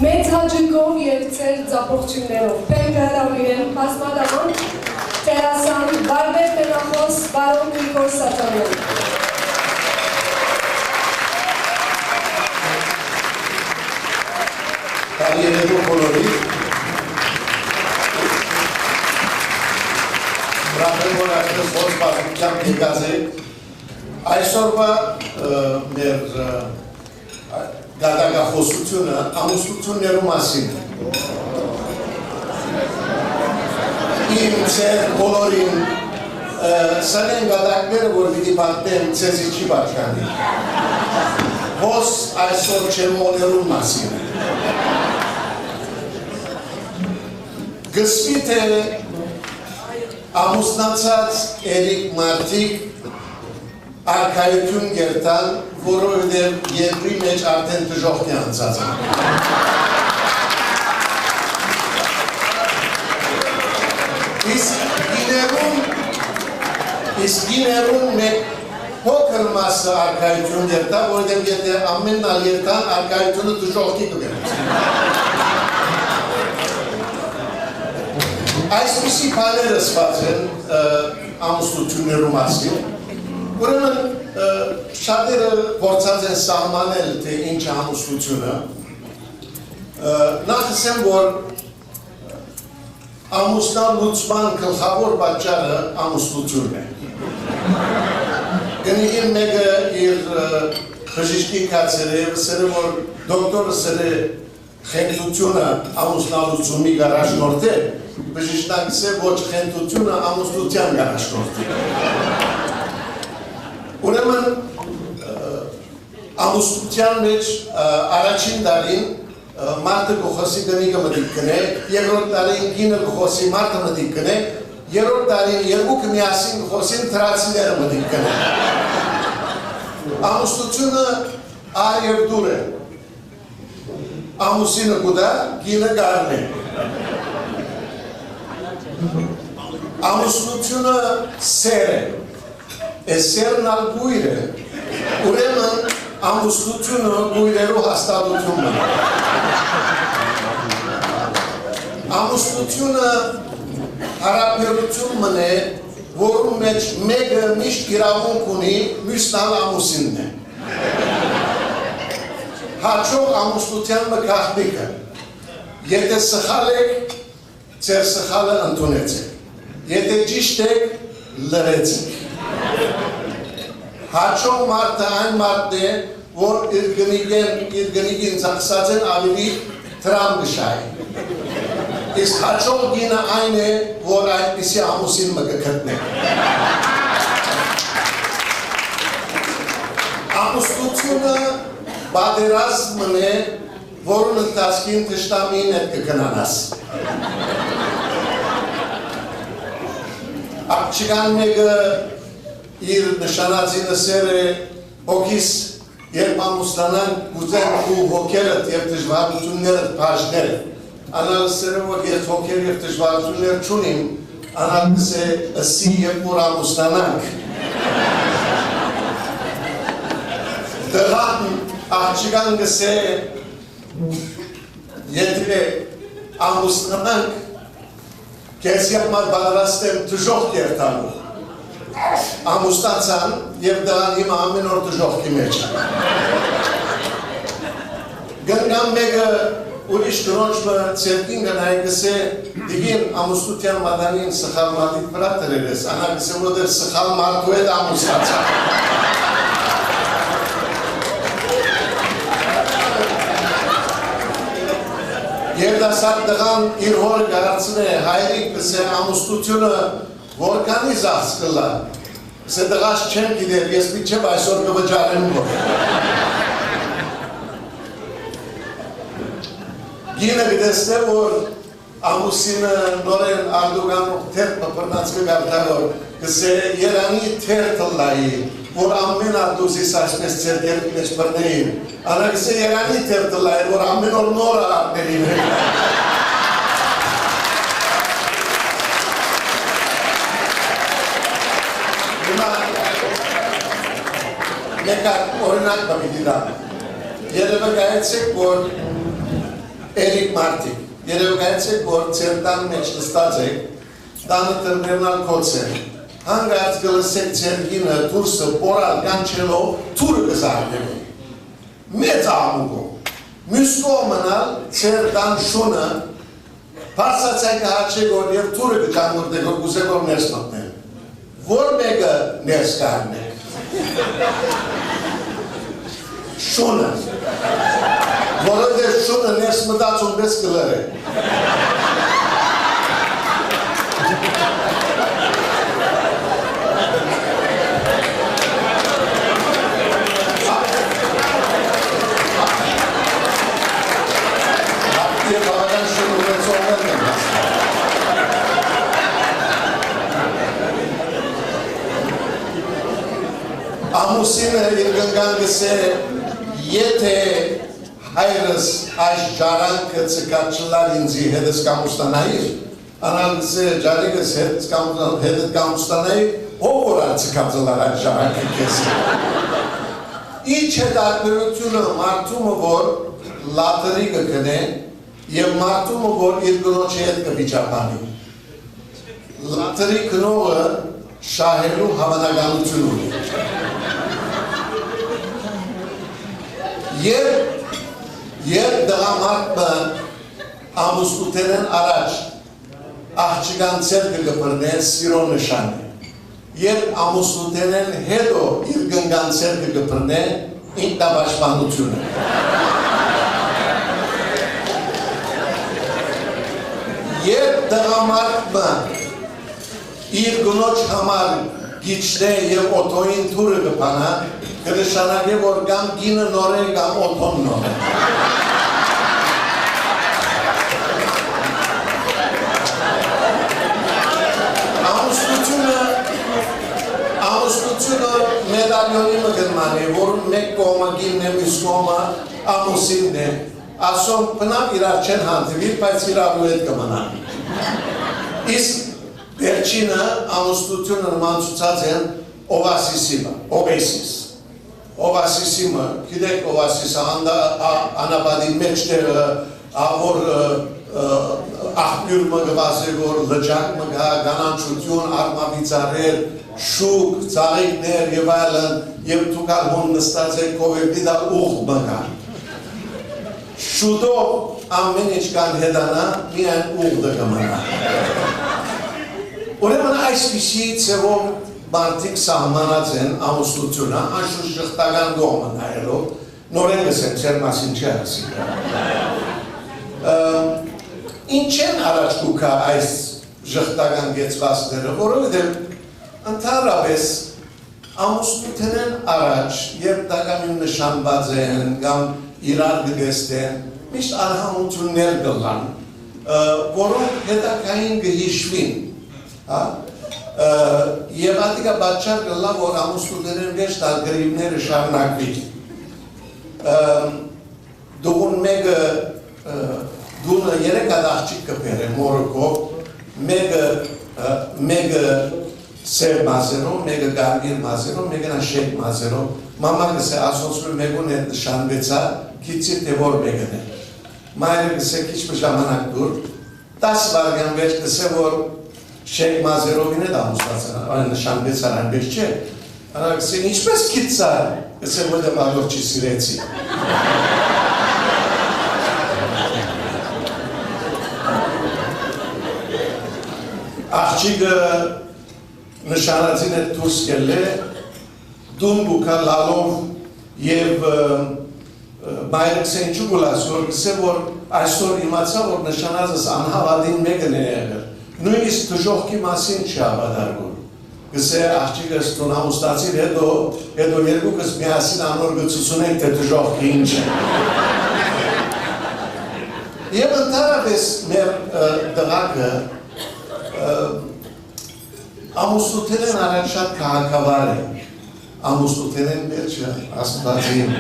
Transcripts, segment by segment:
մեծ հաջողով և ծեր ձապողություններով պետք է հրավիրեմ հասմադաման տերասան բարբեր տենախոս բարոն Գրիգոր Սատանյան։ Կարիերելու բոլորի Ռախել այսպես ոչ բազմությամբ եկած եք այսօրվա մեր գադագախոսությունը ամուսնություններու մասին իմ ծեր բոլորին սան են գադակները, որ պիտի պատմեմ ծեզի չի պատկանի հոս այսօր չեմ մոներու մասին գսվի թե ամուսնացած երիկ մարդիկ արկայություն գերտան, որովհետև երկրի մեջ արդեն դժոխք է անցած են։ Իսկ գիներուն մեկ փոքր մասը արկայություն գերտա, որովհետև եթե ամենն ալ երտան արկայությունը դժոխքի կգերտ։ Այսպիսի բաները սված են ամուսնություններու մասին, ուրեմն շատերը փորձած են սահմանել, թե ինչ է ամուսնությունը, նախ ասեմ, որ ամուսնալուծման գլխավոր պատճառը ամուսնությունն է։ Գնիգին մեկը իր բժիշկի կացել է, վսերը, որ դոկտորը սերը խենթությունը ամուսնալուծումի գարաժնորդ է, բժիշկնակս է ոչ խենթությունը ամուսնության գարաժնորդ է։ Ուրեմն ամուսնության մեջ առաջին դարին մարդը կխոսի գնիկը մտիկ կնե, երկրորդ դարին գինը կխոսի մարդը մտիկ կնե, երրորդ դարին երկուքը միասին կխոսին թրացիները մտիկ կնե։ Ամուսնությունը ար և դուր է, ամուսինը կուդա, գինը գարն է։ Ամուսնությունը սեր է, սերն ալ գույր է, ուրեմն ամուսնությունը գույրերու հաստատությունն է։ Ամուսնությունը հարաբերություն մն է, որում մեջ մեկը միշտ իրավունք ունի, մյուսն ալ ամուսինն է։ Հաճող ամուսնության մկախնիկը, եթե սխալ եք, ձեր սխալը ընդունեցեք, եթե ճիշտ եք, լրեցեք։ Հաճող մարդը այն մարդն է, որ իր գնիգին ծախսած են ավելի տրամ գշայի։ Իսկ հաճող գինը այն է, որ այդպիսի ամուսին մը կգտնեք։ Ամուսնությունը բادرազմն է, որուն ընթացքին թշնամին հետ կգնանաս։ Աղջիկան մեկը իր նշանածի նսեր է հոգիս երբ ամուսնանան գուզեն ու հոգերըտ և դժվարություններըտ բաժներ։ Անալսերը որ ես հոգեր և դժվարություններ չունիմ, անալս է ըսի և որ ամուսնանանք։ Դղան աղջիկան գսե եթե ամուսնանանք, կեզ համար բադրաստեմ դժոխք երտանու։ Ամուսնացան և դղան հիմա ամեն օր դժոխքի մեջ։ Գնգան մեկը ուրիշ կրոնչմը ծերկին գնայի գսե դիգին ամուսնության մադանին սխալ մարդիկ վրա տրեր ես, անա գսե որ դեր սխալ մարդու հետ ամուսնացա։ Երդասակ դղան իր հոր գարացն է, հայրիկ գսե ամուսնությունը որքանի զաղց կլա, գսե դղաշ չեմ գիդեր, ես մի չեմ այսօր կվջարեմ որ։ Գինը գտեսնե, որ ամուսինը նորեն արդուգանող թերտ մպրնած կգարտավոր, գսե երանի թերտ լայի, որ ամեն արդուզիս այսպես ծերկերք մեջ պրնեին, անա գսե երանի թերտ լայի, որ ամեն օր նորը արտերին է։ Մեկա օրինակ բավիդի դա, երևը գայեցեք, որ Մերիկ մարդիկ, երև գայցեք, որ ծեր տան մեջ նստած եք, տանը տրբերնալ կոցեն, հանգարց գլսեք ծեր գինը դուրսը պորալ կանչելով, թուրը գզարնելու, մեծ ամուգով, մյուսկով մնալ ծեր տան շունը, պարսացայք հաչեք որ և թուրը գճանգորդեք որ գուսեք որ ներս մտնել, որ մեկը ներս կարնեք, շունը, որովհետև շունը ներս մտածում պես կլր է։ Հապտի է բավական շուն ունեցողներ են հաստ։ Ամուսինը իր գնգան գսե եթե հայրս այս ժարանքը ծկաչլար ինձի հետս կամուստանայիր, անալս է ժարիկս հետս կամուստանայիր, ով որ ծկաչլար այս ժարանքը կեզ։ Ինչ հետ ակնորությունը մարդումը, որ լատերի կգնե և մարդումը, որ իր գնոչի հետ կվիճապանի։ Լատերի կնողը շահելու հավանականություն ունի։ Երբ դղամարդը ամուսնութենեն առաջ աղջիկան ցերկը կպրնե սիրո նշան է։ Երբ ամուսնութենեն հետո իր գնգան ցերկը կպրնե ինքնապաշտպանություն է։ Երբ դղամարդը իր գնոջ համար գիչնե և օթոյին թուրը կպանա, կնշանակե, որ կամ գինը նոր է, կամ օթոն նոր է։ Ամուսնությունը մեդալյոնի մգնման է, որ մեկ կողմը գինն է, մյուս կողմը ամուսինն է, ասում բնավ իրար չեն հանդիվիր, բայց իրարու հետ կմնան։ Իսկ վերջինը ամուսնությունը նմանցուցած են Օվասիսիմը, Օվեսիս։ Օվասիսիմը, գիտեք Օվասիսը անապադի մեջտեղը, որ աղբյուր մգված է, որ լջակ մգա, գանանչություն, արմավիծարեր, շուկ, ծաղիկներ և այլն, և թուկար հոն նստած է կովեպի դա ուղղ մգա։ Շուտով ամեն ինչ կան հետանա, միայն ուղղը կմնա։ Ուրեմն այսպիսի ծևով մարդիկ սահմանած են ամուսնությունը, անշուշտ ժխտական գողմը նայելով, նորեն գսեն, ծեր մասին չի հասին։ Ինչ են առաջ կուկա այս ժխտական գեցվածները, որովհետև ընդհանրապես ամուսնութենեն առաջ, երբ դակամին նշանված են, կամ իրար գգստեն, միշտ արհամություններ գլան, որոնք հետակային գհիշվին, և ատիկա բատչար գլա, որ ամուսնութենեն վեշ դարգրիվները շարնակվի։ Դուղուն մեկը դունը երեք ադ աղջիկ կպեր է մորոքով, մեկը սև մազերով, մեկը գարգիր մազերով, մեկը նաշեք մազերով, մաման գսե ասոնցում մեկուն հետ նշանվեցա, կիցիր թե որ մեկն է։ Մայրը գսե քիչ ժամանակ դուր, 10 վարգան վեճ գսե որ շեք մազերովին է դամուստացան, նշանվեցան այնպես չէ, անա գսե ինչպես կիցա, գսե ոդը բաղոր չի սիրեցի։ Աղջիկը նշանածին է դուրս կել է, դուն բուկա լալով և մայրը գսե ինչու գուլաս, որ գսե որ այսօր իմացա, որ նշանածս անհավադին մեկն է եղր, նույնիսկ դժողքի մասին չի հավադարգում, գսե աղջիկս տուն համուստացիր հետո երկուքս միասին անոր գծուսունենք, թե դժողքի ինչ է։ Եվ ընդհանրապես մեր դղակը ամուսնութենեն առաջ շատ քաղաքավար է, ամուսնութենեն վերջը աստվածին։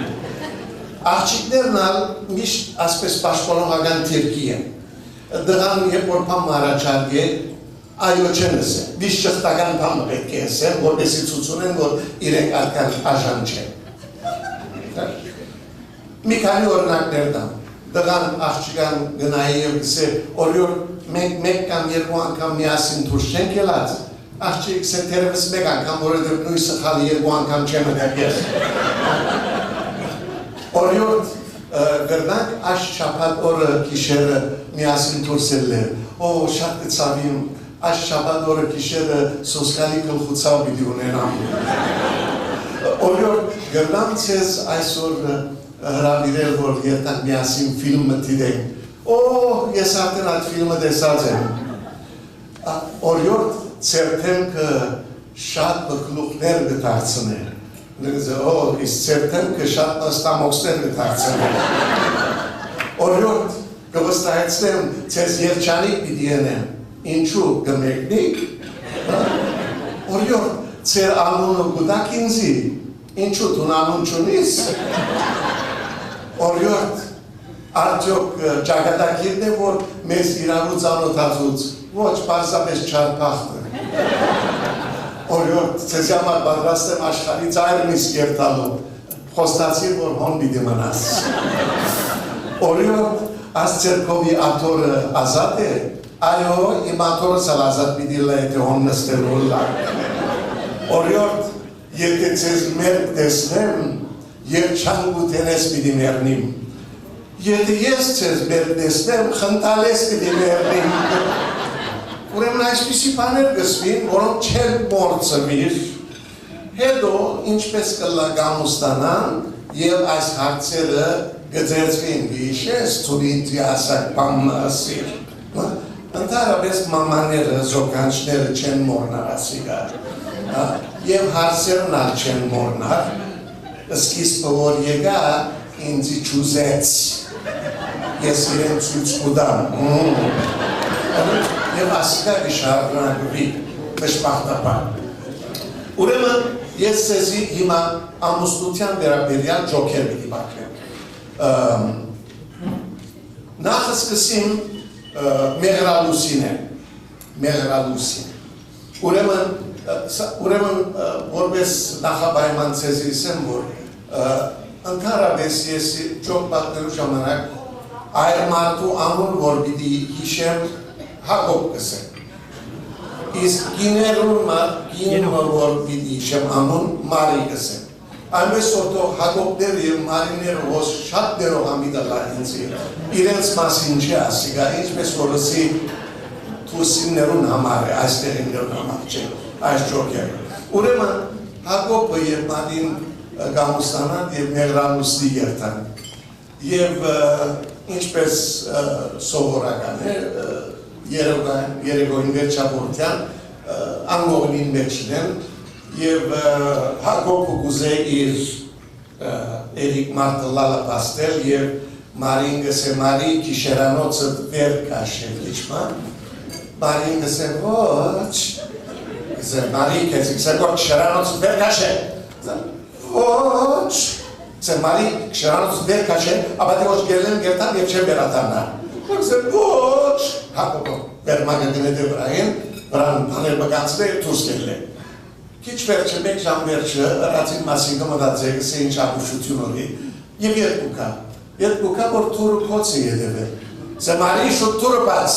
Աղջիկներն ալ միշտ ասպես պաշտպանողական թիրքի են։ Դղան երբ որ պամը առաջարկ է, այո չեն ասեն, միշտ շղթական պամը պետք է ասեն, որպեսի ցուցունեն, որ իրենք արկան աժան չեն։ Մի քանի օրինակներ տամ։ Դղան աղջիկան գնայի և գսե, օրյոր մեկ կամ երկու անգամ միասին դուրս չենք ելած, աղջիկ գսե թերևս մեկ անգամ, որովհետև նույն սխալը երկու անգամ չեմ եղել։ Օրյոր գրնանք այս շաբաթ օրը գիշերը միասին դուրս ելներ, շատ կցավիմ, այս շաբաթ օրը գիշերը սոսկալի գլխուցավ պիտի ունենամ։ Օրյոր գրնամ ցեզ այսօր հրավիրել, որ երտանք միասին ֆիլմը դիտենք։ Ես արդեն այդ ֆիլմը տեսած եմ։ Օրյոր ցերտեմքը շատ բխլուխներ կդարձներ։ Ես ցերտեմքը շատ նստամոքսներ կդարձներ։ Օրյոր կվստահեցնեմ, ցեզ երջանիկ պիտի ենեմ։ Ինչու կմեկնիկ։ Օրյոր ցեր անունը գուտակ ինձի։ Ինչու դու անուն չունիս։ Օրյորդ, արդյոք ճակատագիրն է, որ մեզ իրավուց անոթացուց, ոչ պարզապես չարպախտը։ Օրյորդ, ցեզ համար պատրաստ եմ աշխարհի ծայրն իսկ երթալու, խոստացի, որ հոն պիտի մնաս։ Օրյորդ, այս ցերկովի աթորը ազատ է, այո, իմ աթորս էլ ազատ պիտի լա, եթե հոն նստելու լա։ Օրյորդ, եթե ցեզ մերկ տեսնեմ, երջանք ու տենես պիտի մեռնիմ։ Եթե ես ցեզ մերկ տեսնեմ, խնդալես պիտի մեռնիմ։ Ուրեմն այսպիսի բաներ գսվին, որոնք չեն մորցվիր, հետո ինչպես կլա գամուստանան և այս հարցերը գծեցվին, գիշես ծուրինտի ասակ բամը ասիր։ Ընդհանրապես մամաները, զոկանչները չեն մորնար ասիգար։ Եվ հարցերն ալ չեն մորնար, սկիզբը որ եկա, ինձի չուզեց, ես իրեն ցույց կուտամ, և ասիկա կշարունակվի մշպախտապան։ Ուրեմն, ես սեզի հիմա ամուսնության վերաբերյալ ջոքեր պիտի բացեմ։ Նախ սկսեմ մեղրալուսին է, մեղրալուսին։ Ուրեմն, որպես նախապայման ցեզ իսեմ, որ ընդհանրապես ես ջոք պատմելու ժամանակ այր մարդու անուն, որ պիտի հիշեմ Հակոբ կսեմ։ Իսկ գիներումը, որ պիտի հիշեմ անուն Մարի կսեմ։ Այնպես որտով Հակոբներ և Մարիները ոս շատ դերով համիդալա ինձի, իրենց մասին չի ասիգա, ինչպես որսի թուսիններուն համար է, այստեղիններուն համար չէ, այս ջոքերը։ Ուրեմն, Հակոբը և Մարին գամուստանան և մեղրալուսնի երթան։ Եվ ինչպես սովորական է, երեգոյին վերջավորության, անգողնին մեջնեն, և Հակոբը գուզե իր երիկ մարդը լալը պաստել և Մարին գսե Մարի կիշերանոցը վեր կաշել իչման, Մարին գսե ոչ, գսե Մարի գսե գոր կիշերանոցը վեր կաշել, ոչ, գսե Մարի կիշերանոցը վեր կաշել, ապատի ոչ գերլեն գերտան և չեն վերատանար, գսե ոչ, Հակոբը վեր մագագնե դե վրային, վրան հաներ մգանցն է թուրս գերլեն։ Քիչ վերջը, մեկ ժամ վերջը, ռացին մասին կմտածե, գսե ինչ ապուշություն ունի, և երկու կա, որ թուրը կոց է ետևել, գսե Մարի շուտ թուրը պաց,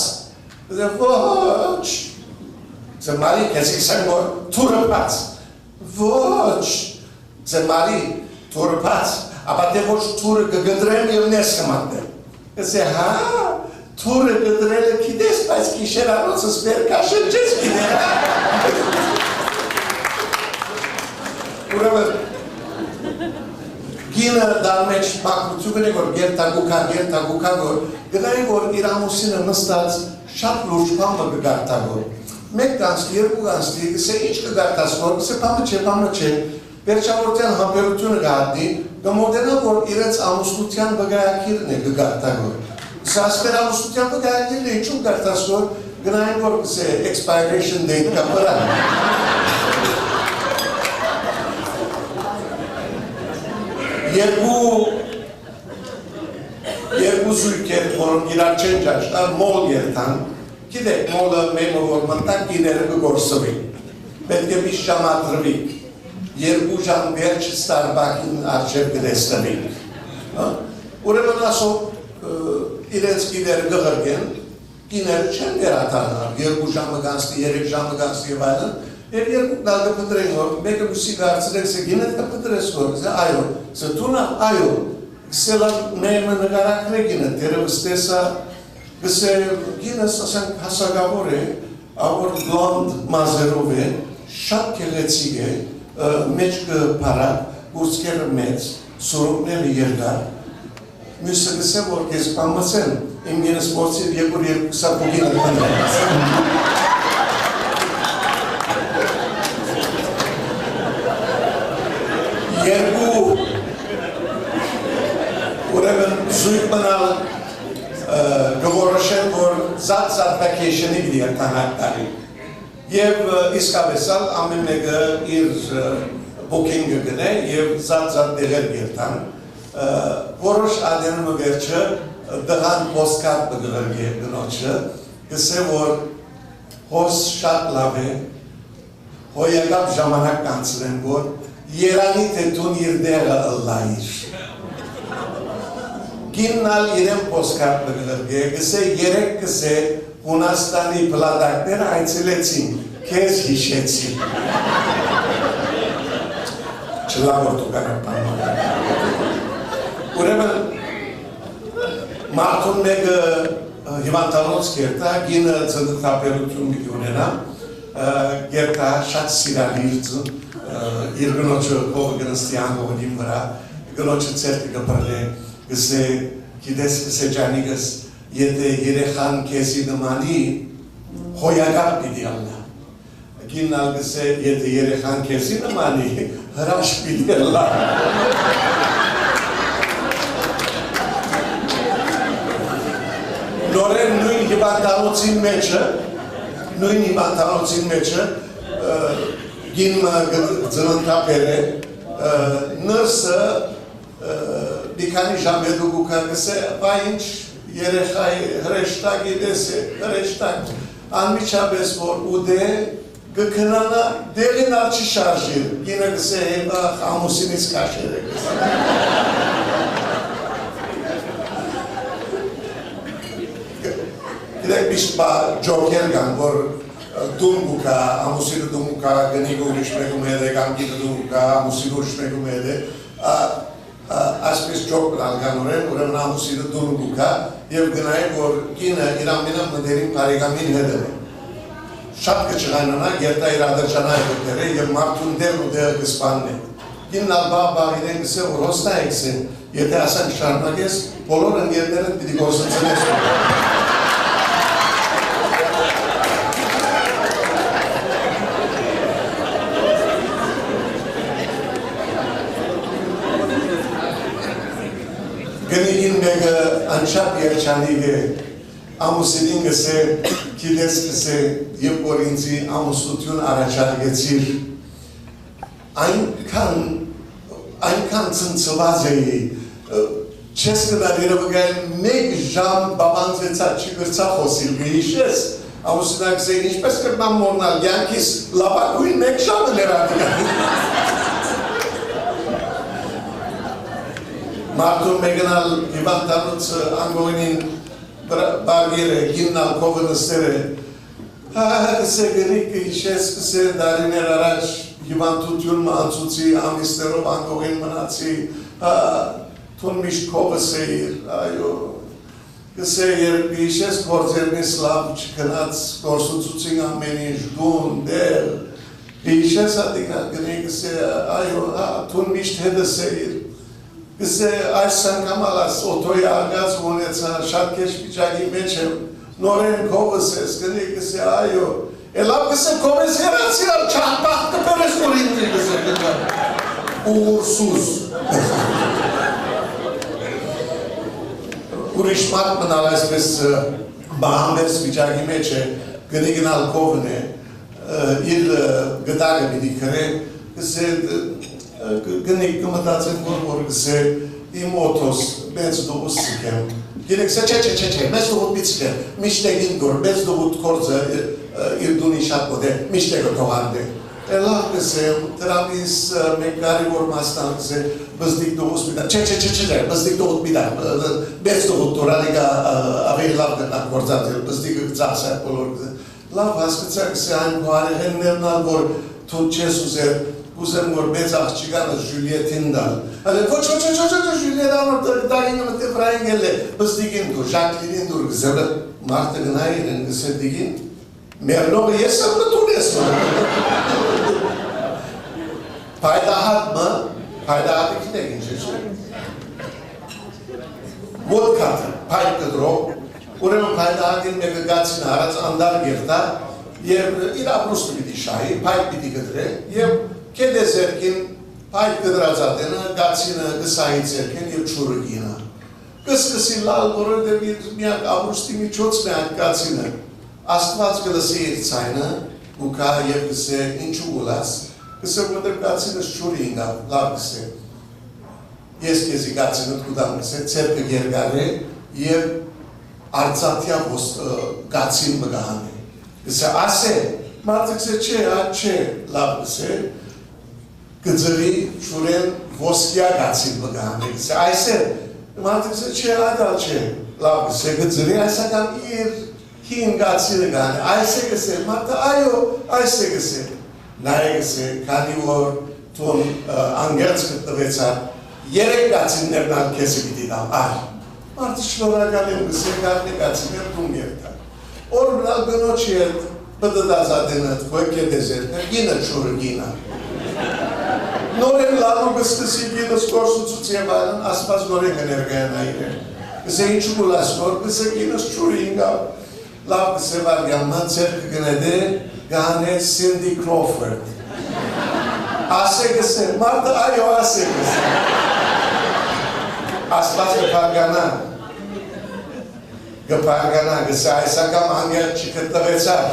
գսե ոչ, գսե Մարի կեսի գսեմ, որ թուրը պաց, ոչ, գսե Մարի թուրը պաց, ապա թե ոչ թուրը կգդրեմ և նես կմատնեմ, գսե հա, թուրը գդրելը կիտես, բայց կիշերանոցս վեր կաշել չես կիներ, Ուրեմն, գինը դար մեջ մակրություն է, որ գերտագուկա, որ գնայի, որ իր ամուսինը նստած շատ լուրջ պամը կգարտագոր։ Մեկ կանցլի, երկու կանցլի, գսե ինչ կգարտաս, որ գսե պամը չէ, վերջավորության համբերությունը գարդի, գմորդենա, որ իրենց ամուսնության բգայակիրն է կգարտագոր։ Գսե ասպեր ամուսնության բգայակիրն է, ինչու գարտաս, որ գնայի, որ գսե expiration date կապրան։ Երկու զույգեր, որոնք իրար չեն ճաշտար, մոլ երթան, գիտեք, մոլը մեմը որ մտակ գիները կգործվի, պետք է միշտ ժամ ատրվի, երկու ժամ վերջ ստարբակին արջև կդեսնվի։ Ուրեմն ասով իրենց գիդերը գղրգեն, գիները չեն վերադառնալ, 2 ժամը գանցնի, 3 ժամը գանցնի եւ այլն, եւ երկու դալ կպտրեն որ մեկը մյուսի դարձրեք սա գինը կպտրես որ սա այո, սա տունա այո, սելա մեմը նկարակրե գինը, դերևս տեսա, գսե գինը ասենք հասակավոր է, ավոր բլոնդ մազերով է, շատ գեղեցիկ է, մեջ կփարակ, ուրցքերը մեծ, սուրուկները երկար, մյուսը գսե որ քեզ պամացեն, իմ գինը սպորտիվ երկու սապոգին երկու ուրեմն զույգ մնալ գորոշեն, որ զատ վակեյշնի գդի արտանակ տարի և իսկավեսալ ամեն մեկը իր բուքինգը գնե և զատ դեղեր գերտան որոշ ադենումը վերջը դղան պոստկարդ բգրգ է գնոչը գսե որ հոս շատ լավ է հոյակապ ժամանակ կանցրեն որ երանի թե տուն իր դեղը ըլլայիր գիննալ իրեն պոստկարդ բգրգ է գսե երեկ գսե Հունաստանի պլադակները այցելեցին քեզ հիշեցին չլավորտու կանապանման ուրեմն մարդուն մեկը հիվանդանոց կերտա, գինը ծննդապերություն պիտի ունենա, կերտա շատ սիրալիր իր գնոջը կողը գնստի անգողնին վրա, գնոջը ծերտը կպրլե, գսե, գիտես գսե ջանիգս, եթե երեխան կեսի նմանի, հոյագար պիտի ալնա։ Գիննալ գսե, եթե երեխան կեսի նմանի, հրաշ պիտի ալնա։ Նորեն նույն հիվանդանոցին մեջը գինը ծննդապեր է, նրսը դիքանի ժամեդու գուկա գսե, բա ինչ երեխայի հրեշտակ իդես է, հրեշտակ, անմիջապես որ ուդե գքնանա դեղին արջի շարժիր, գինը գսե հետա ամուսինից կաշեր է գսե։ Գիտեք միշտ բա ջոքեր կան, որ դուն գուկա, ամուսինը դուն գուկա, գնիգը ուրիշ մեկում հետ է, կամ գինը դուն գուկա, ամուսինը ուրիշ մեկում հետ է, այսպես ջոք բնալ կան ուրեմն ամուսինը դուն գուկա, և գնային, որ գինը իր ամենը մդերին պարեգամին հետ է։ Շատ կչղայնանա, գերտա իր ադրճանա է գտեր է, և մարդուն դեղն ու դեղը կսպանն է։ Գինն ալբա բաղիրեն գսե, որ հոսնա եկսեն, եթե ասան շարնակես, բոլոր ընգերները պիտի գործընծնես։ Գնիգին մեկը անչապ երջանիգ է, ամուսինին գսե, գիտես գսե, և որ ինձի ամուսնություն առաջարկեցիր, այնքան ծնցված էի, չես գնար երևգայել մեկ ժամ բավանձվեցա չգրծա խոսիլ գհիշես, ամուսինա գսե, ինչպես կրնամ մորնալ, յանքիս լապակույն մեկ ժամը լերադիգան։ Մարդուն մեկնալ հիվանդանոց անգողինին բարգեր է, գիննալ կովը նստեր է, կսե գրիկը իշես կսե դարիներ առաջ հիվանդություն մանցուցի, ամիստերով անգողին մնացի, թուն միշտ կովս էիր, այո, կսե երբ իշես գործերնիս լավ չկնած գործուցուցին ամենին ժդուն, դեր, իշես ատիկա գրի կսե, այո, թուն միշտ հետս էիր, Գսե այս սանգամալաս օթոյի արգազ ունեցա, շատ կեշ պիճակի մեջ եմ, նորեն կովս ես, գնի գսե այո, էլավ գսե կովես երացիալ, չահպախ կպերես նորին դի գսե գնար, ուրսուս։ Ուրիշ մարդ մնալ այսպես բահամերս պիճակի մեջ է, գնի գնալ կովն է, իր գդագը պիտի կրե, գսե գնիկ կմտացեն որ գսե իմ օթոս մեծ դուղուս սիքեմ գիրեք սա չէ մեծ դուղուտ միցիք է միշտ է գին գոր մեծ դուղուտ կորձը իր դունի շատ բոդ է միշտ է գտողանդ է Լավ գսեմ, դրամիս մեկ կարևոր մասնան գսեմ, բզդիկ դողոս միդա, չէ, բզդիկ դողոտ միդա, մեծ դողոտ տորալիգա ավելի լավ գնակ գործատել, բզդիկը գծասար բոլոր գսեմ, լավ հասկացա գսե այն գոարեղեններն ալ, որ թոտ չես ուզեր, ուզեմ որ մեծ աղջիկանը Ժուլիետին դալ, ոչ, Ժուլիետ անոր դագինը մտե վրային գել է, բզդիկին դուր, Ժակլինին դուր գսեմ, մարդը գնային են գսե դիգին, մերնողը ես եմ նտուն ես Paydahatı kine geçecek. Vodkatı, pay kadro, urem paydahatın megagatsin araç andar girta, yev ila prosto biti şahi, pay biti kadre, yev kede zerkin pay kadra zaten gatsina gısayit zerkin yev çurugina. Kıskısı lal boru de bir miyak avrustimi çots meyak gatsina. Astված gıdası çayna, uka yev kıse inçu ulas. Kısa burada gatsina şuruyinga, lav kıse. Ես քեզի գացինդ կուդամս է, ծերկը գերգար է և արծատյա գացին մգահան է։ Գսե ասե, մարդը կսե չէ, լավ կսե, կձրի շուրեն ոսկյա գացին մգահան է։ Գսե այսե, մարդը կսե չէ, ադալ չէ, լավ կսե, կձրի այսական իր հին գացինը գահան է։ Այսե կսե, մարդը այո, այսե կսե։ Նայ կսե, քանի որ տուն անգերց կտվեցար, Երեք գացիններն ալ կեսի պիտի դամ, այլ, մարդը շնորհակալ եմ գսե կարնի գացիներ դում երդա։ Որ մնալ գնոչի հետ բդդազադենըտ, ոյք է դեզերնը, գինը չուրը գինը։ Նորեն լավու գսկսի գինը սկորսուցուց և այլն, ասպազ նորեն կներգայան այր է։ Գսե ինչու գուլասկոր, գսե գինս չուրը ինգավ, լավ գսե վարգանմա, ծերկը գնեդե, գահանե Սինդի Քրոֆորդ։ Ասե գսե, մարդը այո ասե գսե։ Ասպաց գպարգանա, գսե այսակամ անգել չկտվեցար,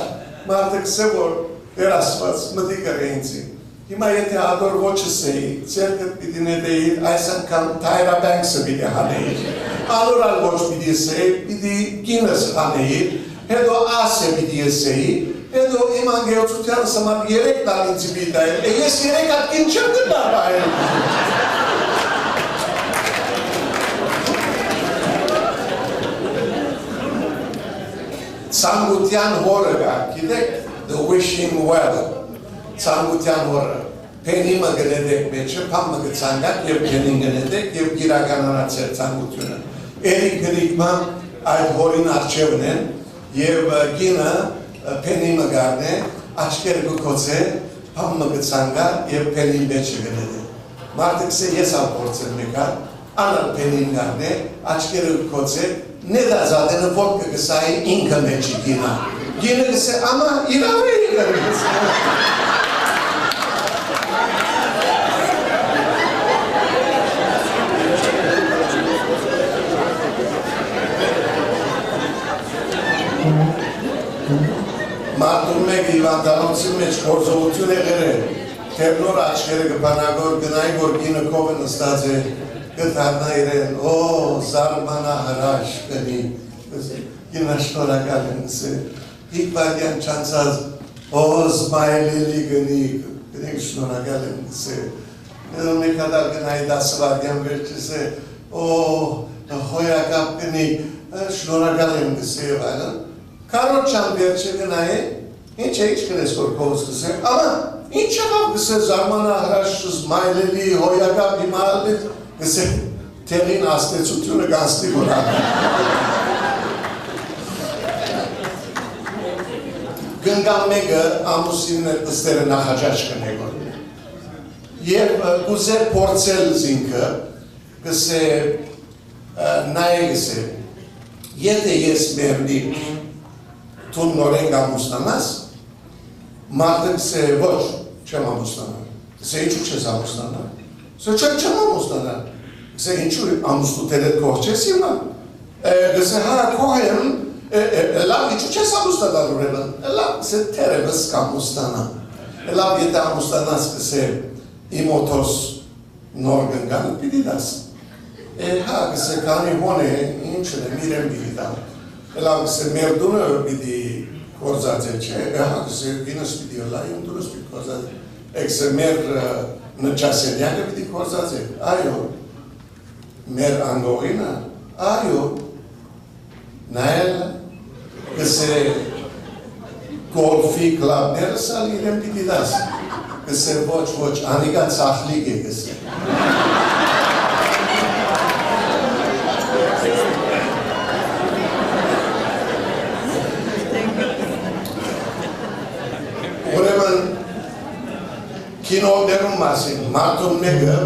մարդը գսե որ դեր ասպաց մտի կրեինցի, հիմա եթե ադոր ոչս էի, ծերկըտ պիտի նետեի, այս անգամ Թայրա Բենքսը պիտի հանեի, անորալ ոչ պիտի սեի, պիտի գինս հանեի, հետո ասե պիտի եսեի, հետո իմ անգեոցությանս համար երեք տալինցի պիտի դայել, ես երեք ատկին չեմ գնար բայել։ Ցանկության հորը գա, գիտեք, the wishing well, ցանկության հորը, փենիմը գնեդեք մեջը, փամը գցանգակ և փենին գնեդեք և գիրականանացեր ցանկությունը։ Էրիկ գրիկման այդ հորին արջևն են և գինը փենիմը գարն է, աչկերը գուկոց է, փամը գցանգակ և փենին մեջը գնեդեք։ Մարդը կսե ես ալպորցել մեկար, անալ փենին գարն է, աչկերը գուկոց է, Nedazadene vodka gısayı inka meçi gina. Gina gısı ama ilave ederiz. Martum meg ivandanon silmeç korzovutun egere. Ternor açkere gıpanagor gınay gor gina koven ıstazı. Գտարնա իրեն, զարմանա հրաշ կնի, գինա շնորհակալ եմ գսե, հիկվագյան չանցած, զմայելելի գնի, գնիք շնորհակալ եմ գսե, մեկ հատար գնայի դասվագյան վերջս է, հոյակապ գնի, շնորհակալ եմ գսե և այլն, կարոտ չան վերջը գնայի, ինչ է ինչ կնես որ կողս գսե, ամա, ինչ աղավ գսե զարմանա հրաշ, զմայելելի, հոյակապ իմալվից, Գսե թեղին աստեցությունը գանցտի որ Գնգան մեկը ամուսինն էր տստերը նախաջաչ կնեգոր և գուզեր պորցել զինքը գսե նայ գսե եթե ես մերնի տուն նորեն ամուսնանաս մարդը գսե ոչ չեմ ամուսնանալ գսե ինչու չես ամուսնանալ Սա չեմ ամուսնանալ, գսե ինչու ամուսնութել էդ կող չես իմա, գսե հա կող եմ, լավ ինչու չես ամուսնանալ ուրեմն, լավ գսե թերևս կամուսնանա, լավ եթե ամուսնանաս գսե իմ օթոս նոր գնգանը պիտի դաս, հա գսե կանի հոն է, ինչն է, միրեմ պիտի դամ, լավ գսե մեր դունը պիտի կորզած է չէ, հա գսե գինս պիտի ըլա, իմ դունս պիտի կորզած է, Եկսե մեր նճասենյակը պիտի կործած է, այո, մեր անգողինը, այո, նայել, կսե գոլֆի կլաբները սալ իրեն պիտի դաս, կսե ոչ, անիկա ծախլիկ է կսե։ Ուրեմն կինոներում մասին, մարդում մեկը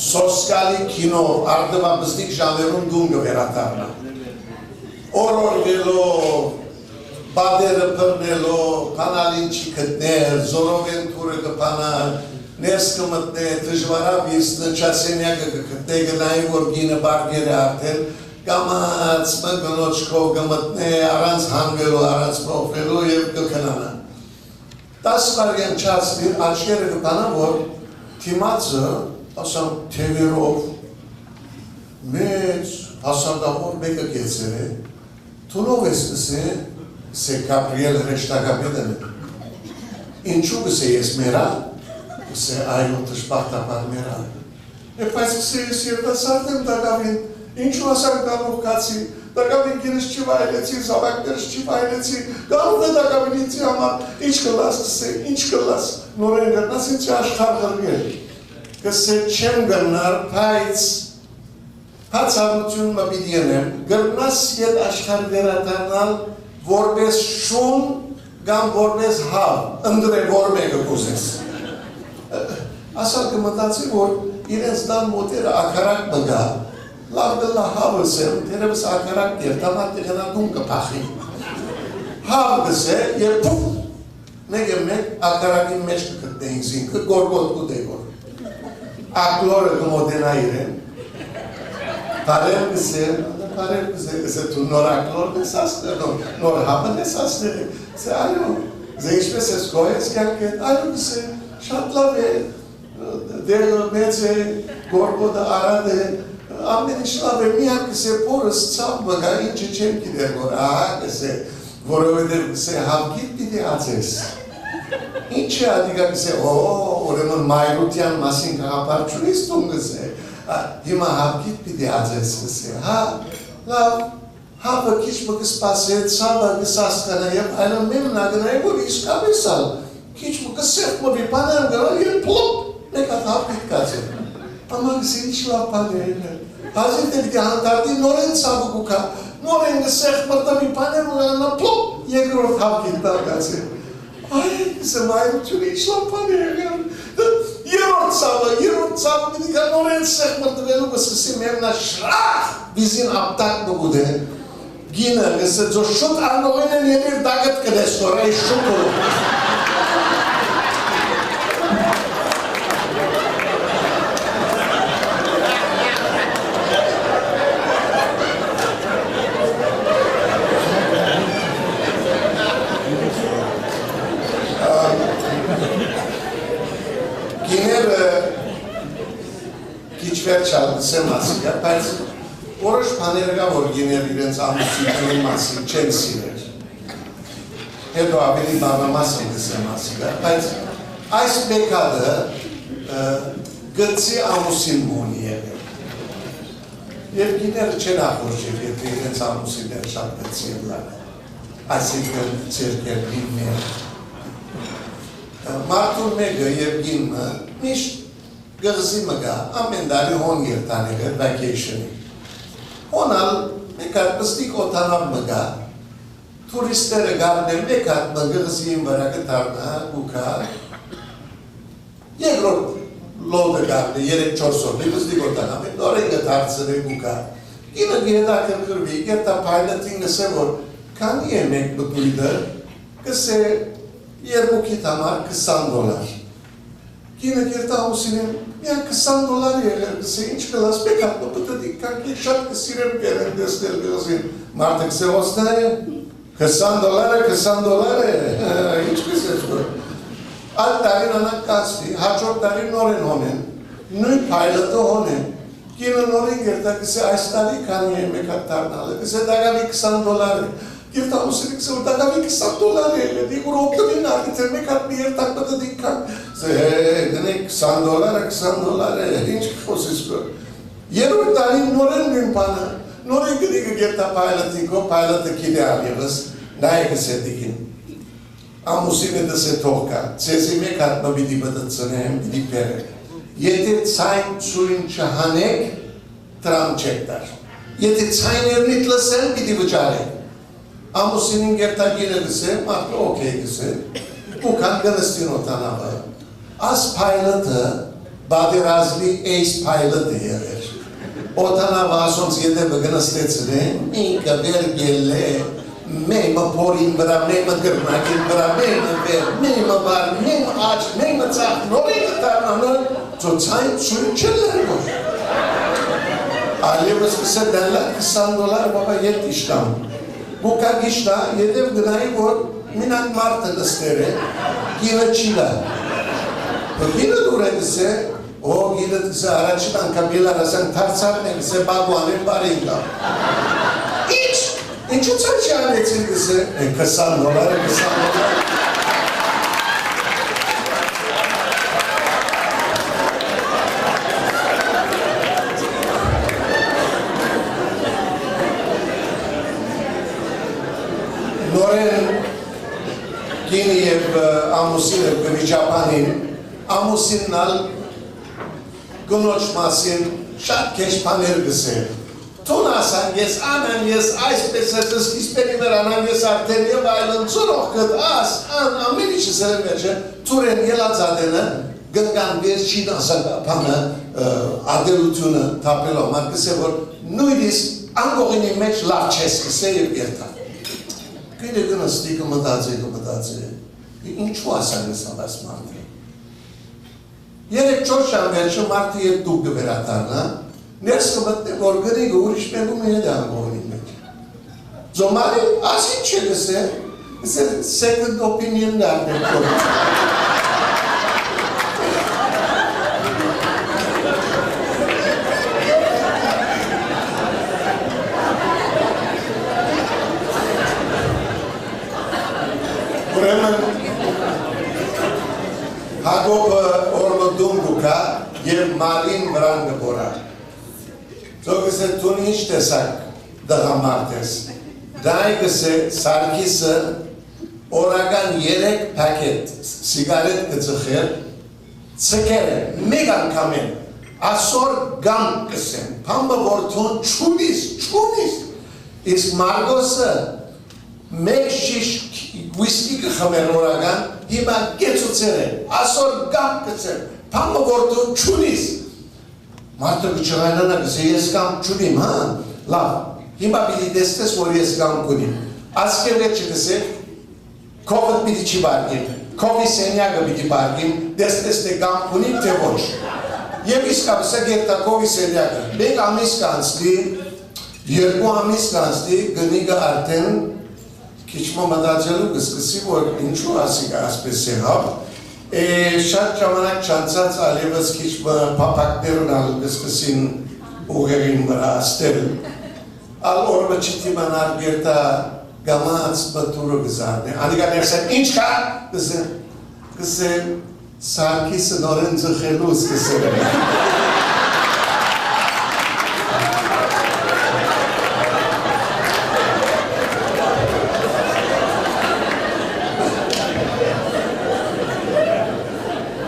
սոսկալի կինո արդվաբստիկ ժաներում դուն գվերատարնա։ Օրորվելով, բադերը պրնելով, պանալին չի կտներ, զորովեն թուրը կպանալ, ներս կմտներ, դժվարավիս նճասենյակը կկտներ, գնային որ գինը բարգեր է արդել, կամաց մգնոչքով կմտներ, առանց հանգելու, առանց պրոֆելու և կքնանա։ 10 վարգեն չացնիր, աչկերը կպանա, որ թիմացը, ասամ, թևերով, մեծ, հասանդավոր մեկը կեցեր է, թունով ես կսե, կսե կապրիել հրեշտակապետն է, ինչու կսե ես մերա, կսե այո տշպախտապար մերա, բայց կսե ես երդասարդ եմ դակավին, ինչու ասակ գալուղ կացի, դակավին գիրս չի վայլեցի, զավակներս չի վայլեցի, գալուղ է դակավին ինձի համար, ինչ կլաս կսե, ինչ կլաս, նորեն գրնաս ինձի աշխար գրգել, կսե չեմ գրնար, բայց հացավություն մը պիտի ենեմ, գրնաս ետ աշխար վերադանալ, որպես շուն, գամ որպես հավ, ընդրե որ մեկը կուզես։ Ասալ կմտացի, որ իրենց դան մոտերը ակարակ մգա, լավ գլա հավս եմ, թերևս ակարակ դեր, տամատ տեղենատուն կպախի։ Հավ գսե, և պուպ, մեկ եմ մեկ ակարակին մեջ կկտնեին զինքը, գորգոտ կուտեգոր։ Ակլորը կմոտենա իրեն, Parem kıse tu noraklor nesasne, nor hamı nesasne. Se alo, ze işme ses koyes gelken, alo kıse şatla ve delo meze gorbo da arade, amen işla ve miya kıse porus çambaga ince çemki der gor. Aha kıse voroveder kıse havgit bidi aces. İnce adiga kıse oremun mayrutyan masin kaparçunistum kıse. Հիմա հավգիտ պիտի ածես կսե, լավ, հավը քիչ մը կսպասել, ցավը կսասկանա և այլն մեմնա գնայի, որ իսկապես ալ, քիչ մը կսերտ մը վիպանան գրալ, և պլոպ, մեկ at հավգիտ կացել։ Ամա կսե ինչ լավ պաներն է, հազիտ է պիտի հանդարտի նորեն ցավը կուկա, նորեն կսերտ մրտա վիպաներ ու գրանա պլոպ, երկրորդ հավգիտ տար կացել։ Այ, կսե մայրություն ինչ լավ պաներն է, Երորդ ցավը պիտի կա նորեն սեղ մրտվելու կսկսի մերնա շրախ վիզին ապտակ բգուդ է գինը կսե ձո շուտ անողեն են և իր դագտ կնես նոր այ շուտ ու չալգսեմ ասիկ է, բայց որոշ պաները կա, որ գիներ իրենց ամուսիքնի մասին չեն սիրեր։ Հետո ավելի բավամասն գսեմ ասիկ է, բայց այս մեկադը գծի ամուսին մոնի եղել։ Եվ գիները չեն ախորժել, եթե իրենց ամուսիներ շատ գծի ելան, այսինքն ծերկերին մեր։ Մարդուն մեկը և գինը միշտ գղզի մգա, ամեն դարի հոն երտաներ էր, վակեյշնի։ Հոնալ մեկ հատ պստիկ օտանավ մգա, թուրիստերը գարներ մեկ հատ մը գղզիին վրա կտարնա, գուկա, երկրորդ լոդը գարնի, 3-4 օր, պստիկ օտանավ, նորեն գտարցր է գուկա։ Ինը գետա կրկրվի, գետա պայլտին գսե, որ կանի է մեկ բտույդը, գսե երկուքիտ համար $20։ Կինը գերտա ամուսին եմ, միան $20 եղել, կսե ինչ կլաս, մեկ հատ մպտտիկ, կանքի շատ կսիրեմ կերեմ դեսնել գղզին, մարդը կսե ոսնա է, $20 է, ինչ կսես որ, այդ տարին անակ կացվի, հաջորդ տարին նորեն հոնեն, նույն պայլտը հոնեն, կինը նորեն գերտա կսե այս տարի կանի է մեկ հատ տարնալ է, կսե դագավի $20 է, Գիրտ ամուսինի կսե որ դագավի $20 էլ է, որ օգտվին աղիցեր մեկ հատ մի երտակ բդը դինքան, դնեք $20 է, ինչ կխոսիս կոր։ Երորդ տարին նորեն նույն բանը, նորեն գնիկը գերտա պայլատինքով, պայլատը կիդե ալիվս, նայեկս է դիգին։ Ամուսինը դս է թող կա, ծեզի մեկ հատ մբիդի բդծնեմ, բիդի պերեք։ Եթե ցայն ծույն չհանեք, տրամ չեք դար։ Եթե ցայներնիտ լսեն, պիտի վճարեք։ Ամուսինին գերտագինը գսել, մարդը օքեյ գսել, ու կան գնստին օտանավը։ Աս պայլատը, բադերազլի էյս պայլատը եղեր։ Օտանավը ասոնց ետևը գնստեցն է, ինքը վերգել է, մեմը պորին վրա, մեմը գրնակին վրա, մեմը վեր, մեմը բար, մեմը աչ, մեմը ծախ, նորին կտարնանոր, ծոցայն ծույն չլերգոր։ Ալևս կսե դալակ $20 բաբա ետ իշտամ։ Բուկա գիշտա, ետև գնայի, որ մինակ մարդը լստեր է, գինը չիլա։ Գինը դուր է գսե, օ գինը գսե առաջին անգամ ելարասան թարցարն է գսե բագուանեն բարին կա։ Ինչու ծանչի անեցին գսե, $20 Նորեն գինի և ամուսին և գվիճապանին, ամուսինն ալ գնոչ մասին շատ կեշ պաներ գսել։ Տուն ասան, ես անան, ես այսպես ես իսպերի նրանան, ես արդեն և այլն ծուրող կդ աս, ամեն իչը սերեն վերջը, ծուրեն ելածադենը, գնգան վեր չին ասան պանը ադելությունը թապելով, ման կսե, որ նույնիսկ անգողինի մեջ լավ չես կսե և երթան։ Գինը գնստի կմտածի, ինչու ասան ես ավաս մարդը։ Երեք չոր շան վերջը մարդը ետ դուք գվերատարնա, ներս կմտնի, որ գրիգը ուրիշ մեղում է դա անգողինի մեջ։ Ձոմարի, ասին չէ գսե, second opinion դարն է կոր։ Ուրեմն Հակոբը օրմդում գուկա և մարին վրան գբորա։ Ձոգս է տուն ինչ տեսակ դղամարդ ես։ Դայ գսե Սարգիսը օրական 3 պակետ սիգարետ կծխեր, ծկեր է, մեկ անգամ են, ասոր գամ կսեն, պամբը որ տուն չունիս, իսկ Մարգոսը մեկ շիշ վիսկի կխմեր օրական, հիմա կեցուցեր է, ասոր գամ կծեր, պամը որ դու չունիս։ Մարդը կչղայնանա կսե, ես գամ չունիմ, լավ, հիմա պիտի դեսնես, որ ես գամ կունիմ։ Ասկև վերջը կսե, կովըտ պիտի չի բարգին, կովի սենյակը պիտի բարգին, դեսնես թե գամ կունիմ, թե ոչ։ Եվ իսկապսը գերտա կովի սենյակը, մեկ ամիս կանցլի, 2 ամիս կանցլի, գնիգը արդեն Քիչմա մտածելու կսկսի, որ ինչու ասիկա ասպես եղավ, շատ ժամանակ չանցած ալևս քիչմա պապակներն ալ կսկսին ուղերին վրա աստել, ալ օրվը չիտիմանար գերտա գամած բտուրը գզարն է, անիկա ներսեն ինչ կա, կսե Սարգիսը նորեն ծխելու սկսել է։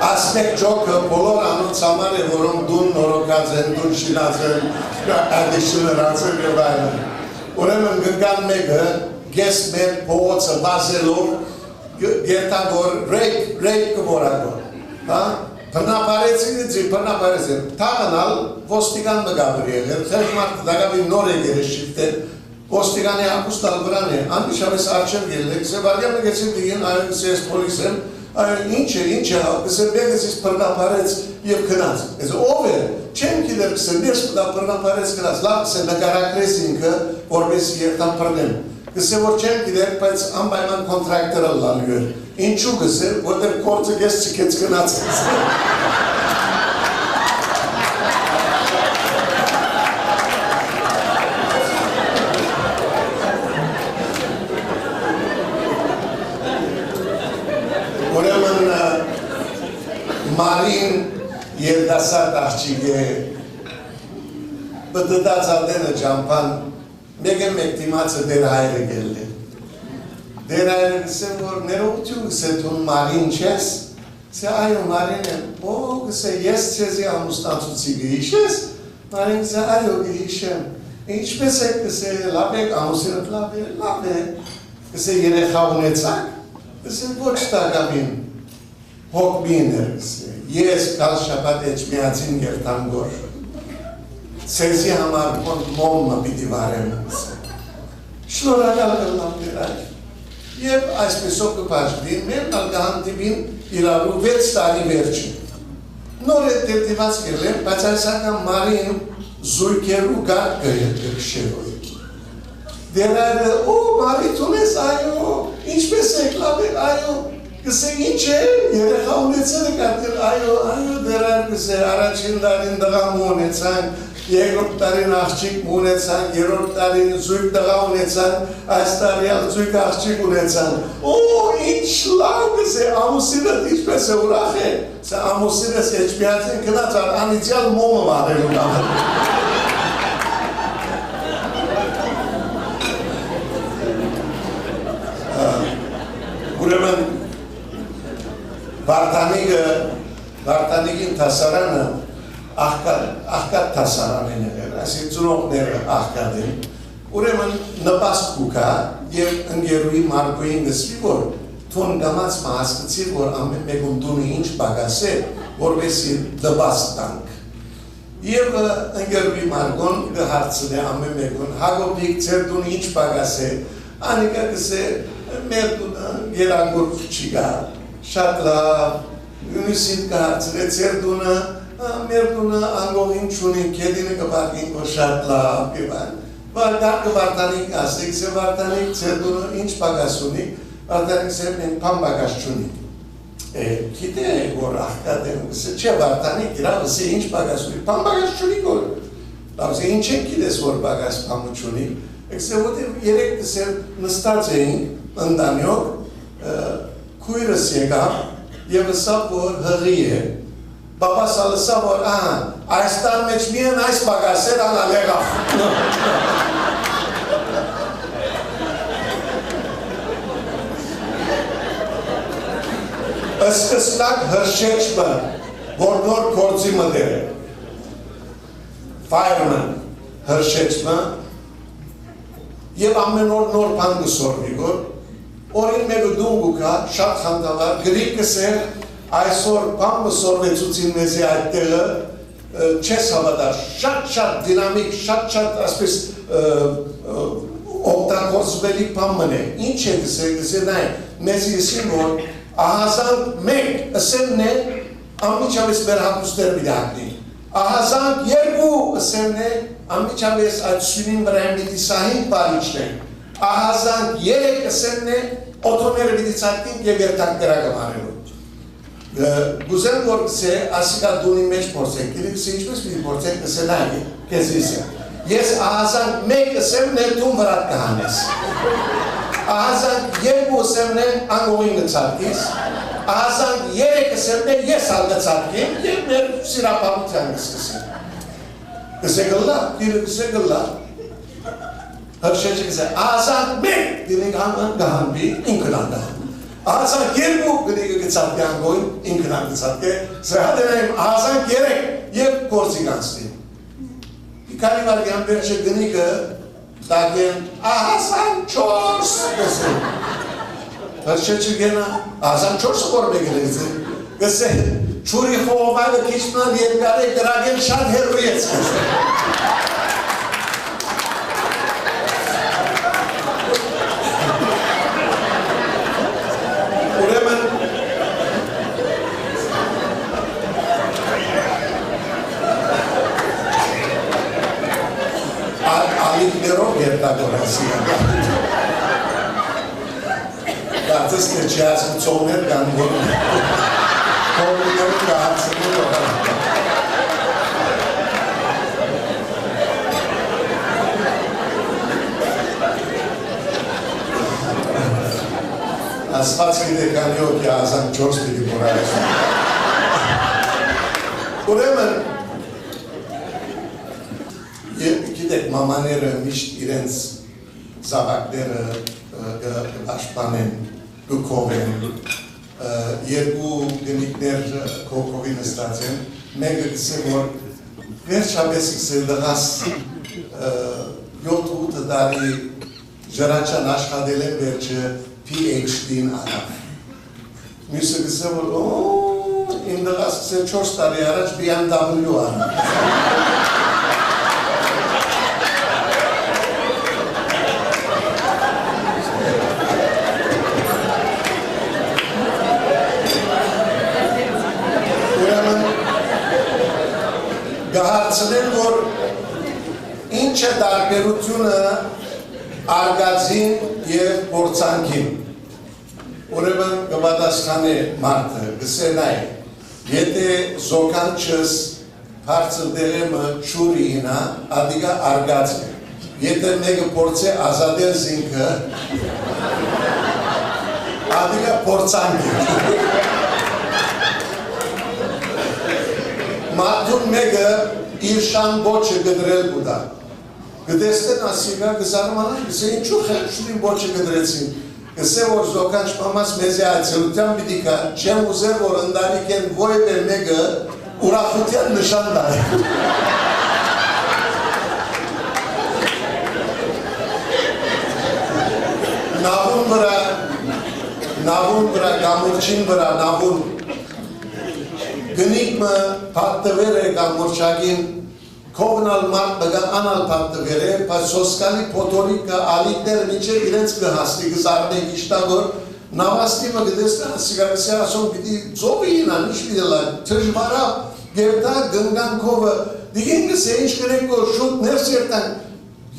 Ասմեք ջոկը բոլոր անոց համար է, որում դուն նորոքած են, դուն շիրած են, ադիշներած են և այլն։ Ուրեմն գնգան մեկը, գես մեր փողոցը վազելով, գերտան որ ռեյպ կվորակոր։ Փնապարեցին, թաղնալ ոստիգան մգավր եղեր, խերջ մարդը դագավի նոր եղեր է շիվտել, ոստիգանի ակուստալ վրան է, անիշավես արջև գելեք, սեվարյանը գեցին դիգին, այրս ես պոլիս եմ, ինչ է, կսեր բեղեց ես պրնապարեց և կնած, ես ով է, չեմ կիդեր կսեր, ներս պտա պրնապարեց կնած, լավ կսեր նկարակրես ինքը, որպես երտան պրնեմ, կսեր որ չեմ կիդեր, բայց անպայման կոնտրակտորը լալու էր, ինչու կսեր, որտեղ կործը ես չկեց կնած երդասարդ աղջիկ է, բտտած ատենը ճամպան, մեկ դիմացը դեր հայրը գել է։ Դեր հայրը գսեմ, որ ներողություն գսե թուն մարին չես, գսե այո մարին եմ, գսե ես չեզի ամուսնացուցի գհիշես, մարին գսե այո գհիշեմ, ինչպես եք գսե լավ եք, ամուսինըտ լավ է, գսե երեխա ունեցակ, գսե ոչ տագավին, հոգմին էր գսե, ես կալ շապատ էջմիացին գերտան գոր, ցեզի համար մոմը պիտի վարեմ գսե, շնորհակալ կլամ դեր այլ, Եվ այսպեսով կպաշտվին, մեր ալգահանդիվին իրարու 6 տարի վերջին։ Նոր է դերտիված գելեմ, բայց այսական մարին զույգերու գարկ կշերոյ։ Դերայրը, մարիտ ունես, այո, ինչպես եք լավ եք, այո, կսե ինչ է, երեխա ունեցել եք ատել, այո, դերայր կսե, առաջին դարին դղամ ունեցանք, երկրորդ տարին աղջիկ ունեցան, երրորդ տարին զույգ տղա ունեցան, այս տարի զույգ աղջիկ ունեցան։ Ինչ լավ կսե, ամուսինըտ ինչպես է ուրախ է, սա ամուսինս էջմիացին կնած անիցյալ մոմը վարելու կամը։ Ուրեմն Վարդանիկին տասարանը աղկատ տասարանին էր, այսի ծնողները աղկատ են, ուրեմն նպաստ կուկա և ընգերուի մարգոյին գսվի, որ թուն գամած մահասկցի, որ ամեն մեկուն դունի ինչ բագաս է, որվեսի դպաստ տանք։ Եվ ընգերուի մարգոն գհարցն է ամեն մեկուն, հագոպիկ ծեր դունի ինչ բագաս է, անիկա գսե մեր դունը գերանգոր չի գա, շատ լավ, յունիսին գհարցն է ծեր դունը, մեր դունը անգողին չունին, կեդինը կպարկին որ շատ լավ կիվան, վարդարկը վարդանիկ ասեք, սե վարդանիկ ծեր դունը ինչ բագաս ունի, վարդանիկ սեր մենք պան բագաս չունի։ Գիտե որ աղկատ եմ, չէ վարդանիկ գրավ, սե ինչ բագաս ունի, պան բագաս չունի գոր, լավ սե ինչ են գիտես որ բագաս պամը չունի, Եկսե ոտև երեք դսեր նստած էինք ընդանյոք, քույրս եկավ և ըսավ որ հղի է, բաբաս ալսավ որ այս տար մեջ միեն այս բագասեր անալ եղավ։ Ըսկսնակ հրշեչմը, որ նոր կործի մդեր է, fireman հրշեչմը, Եվ ամեն օր նոր բան գսորվի գոր, օրին մեկը դունգու կա, շատ խանդավար, գրիկս է, այսօր բան մսորվեցուցին մեզի այդ տեղը, չես հավատար, շատ դինամիկ, շատ ասպես օգտագործվելի բան մնե, ինչ է գսե նայ, մեզի եսին որ, ահազանք մեկ ըսենն է, ամիջավես մեր հակուստեր բիդակնի, ահազանք երկու ըսենն է, Ամիջավես այդ սյունին վրայում բիդի սահին պարիչն են, ահազանք երեք ըսենն է, օթոները բիդի ծակտին և երտանք գրագը մարելու։ Գուզեմ որ գսե, ասիկա դունի մեջ փորձենք, գիրի գսե ինչպես բիդի փորձենք գսե նայգի, կեզիս է։ Ես ահազանք մեկ ըսեմն է դուն վրատ կհանես։ Ահազանք երկու ըսեմն է անգողին գծարկիս, ահազանք երեք ըսեմն է ես ալ գծարկեմ և մեր սիրապահության գսկսեմ։ Գսե գլլա, դիրը գսե գլլա, հրշեչը գսե, ահազանք մեկ, դիրենք գահանբի, ինքն անգահան, ահազանք երկու գնիկը գծատկի անգոյին, ինքն անգծատկի, սրհադենայում ահազանք երեք և կործի գանցնին։ Կանի վարգյան վերջը գնիկը դագեն, ահազանք չորս գսե, հրշեչը գենա, ահազանք չորսը որ մեկել է գսե, Չուրի խողովակը քիչնան երկար է գրագեն շատ հերու ես կսե։ Ուրեմն ալիքներով երտագորասի դարձս թե չի ասմցողներ կան որ Հորիներում կահացնի լողան։ Ասված գիտե կանի օքի ազանք չորս պիտի բորայս։ Ուրեմն գիտեք մամաները միշտ իրենց զավակները կպաշտպանեն, կքովեն, երկու գնիկներ կողքովի նստած են, մեկը գսե որ վերջապես գսե դղաս 7-8 տարի ջրանչան աշխատել են վերջը PhD-ն անավ։ Մյուսը գսե որ իմ դղաս գսե 4 տարի առաջ BMW անավ։ Գահարցնել, որ ինչ է դարբերությունը արգածին և փորձանքին։ Ուրեմն կպատասխանի մարդը, գսեն այ, եթե զոկանչս բարձր դեղեմը չուրի ինա, ադիգա արգած է։ Եթե մեկը փորձ է ազատել զինքը, ադիգա փորձանք է։ Մարդուն մեկը իր շան բոչը գդրել կուտա։ Գդեստեն ասիգա գզարմանան, գսե ինչու խելշուրին բոչը գդրեցին։ Գսե որ զոկանչ պամաս մեզի այցելության պիտիկա, չեմ ուզեր որ ընդանիք են ոյ բեր մեկը ուրախության նշան դարի։ Նավուն վրա, գամուրջին վրա, նավուն գնիկմը պատտվեր է կամ մորչագին կողնալ մարդ բգան անալ պատտվեր է, բայց սոսկալի պոտորիկը ալիքներ միջև իրենց կհասնի գզարնեք իշտագոր նավաստիմը գդեստան սիգարիսի ասոն պիտի ծովի ինան, ինչ պիտելա, թժվարա գերտա գնգանքովը, դիգին գսե ինչ կրենք որ շուտ ներս երտան,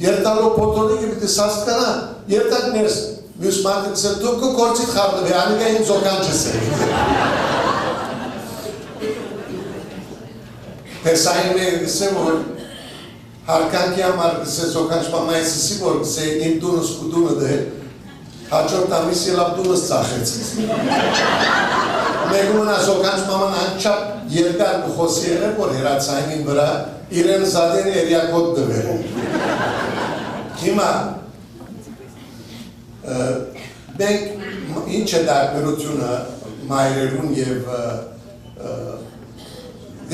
երտալո պոտորիկը պիտի սաստկանա, երտակ ներս, մյուս մարդը գսել, դու կորցիտ խարդվի, անիկա իմ զոկանչս է։ Տեսային մեկը գսե որ հարկանքի համար գսե զոկանչ պամայսիսի որ գսե իմ դունս կուդունը դել, հաջորդ ամիս ելավ դունս ծախեցից։ Մեկում նա զոկանչ պաման անչապ երկար կխոսի եղել, որ հերացայինին վրա իրեն զադեն էրյակոտ դվեր։ Հիմա, մենք ինչ է դարբերությունը մայրերուն և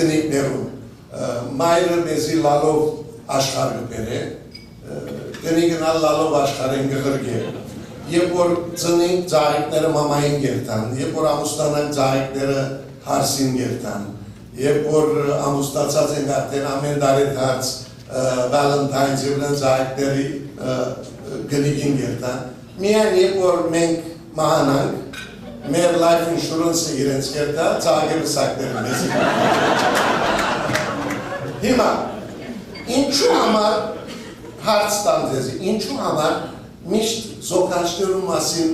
գնիկներուն, մայրը մեզի լալով աշխար գպեր է, գնիկնալ լալով աշխար են գղրգեր, երբ որ ծնինք ձարիկները մամային գերտան, երբ որ ամուստանանք ձարիկները հարսին գերտան, երբ որ ամուստացած ենք արդեն ամեն դարետ հարց Valentine's եվլեն ձարիկների գնիկին գերտան, միայն երբ որ մենք մահանանք, մեր life insurance-ը իրենց կերտա, ծաղագե վսակները մեզ։ Հիմա, ինչու համար հարց տան ձեզի, ինչու համար միշտ զոկանչներու մասին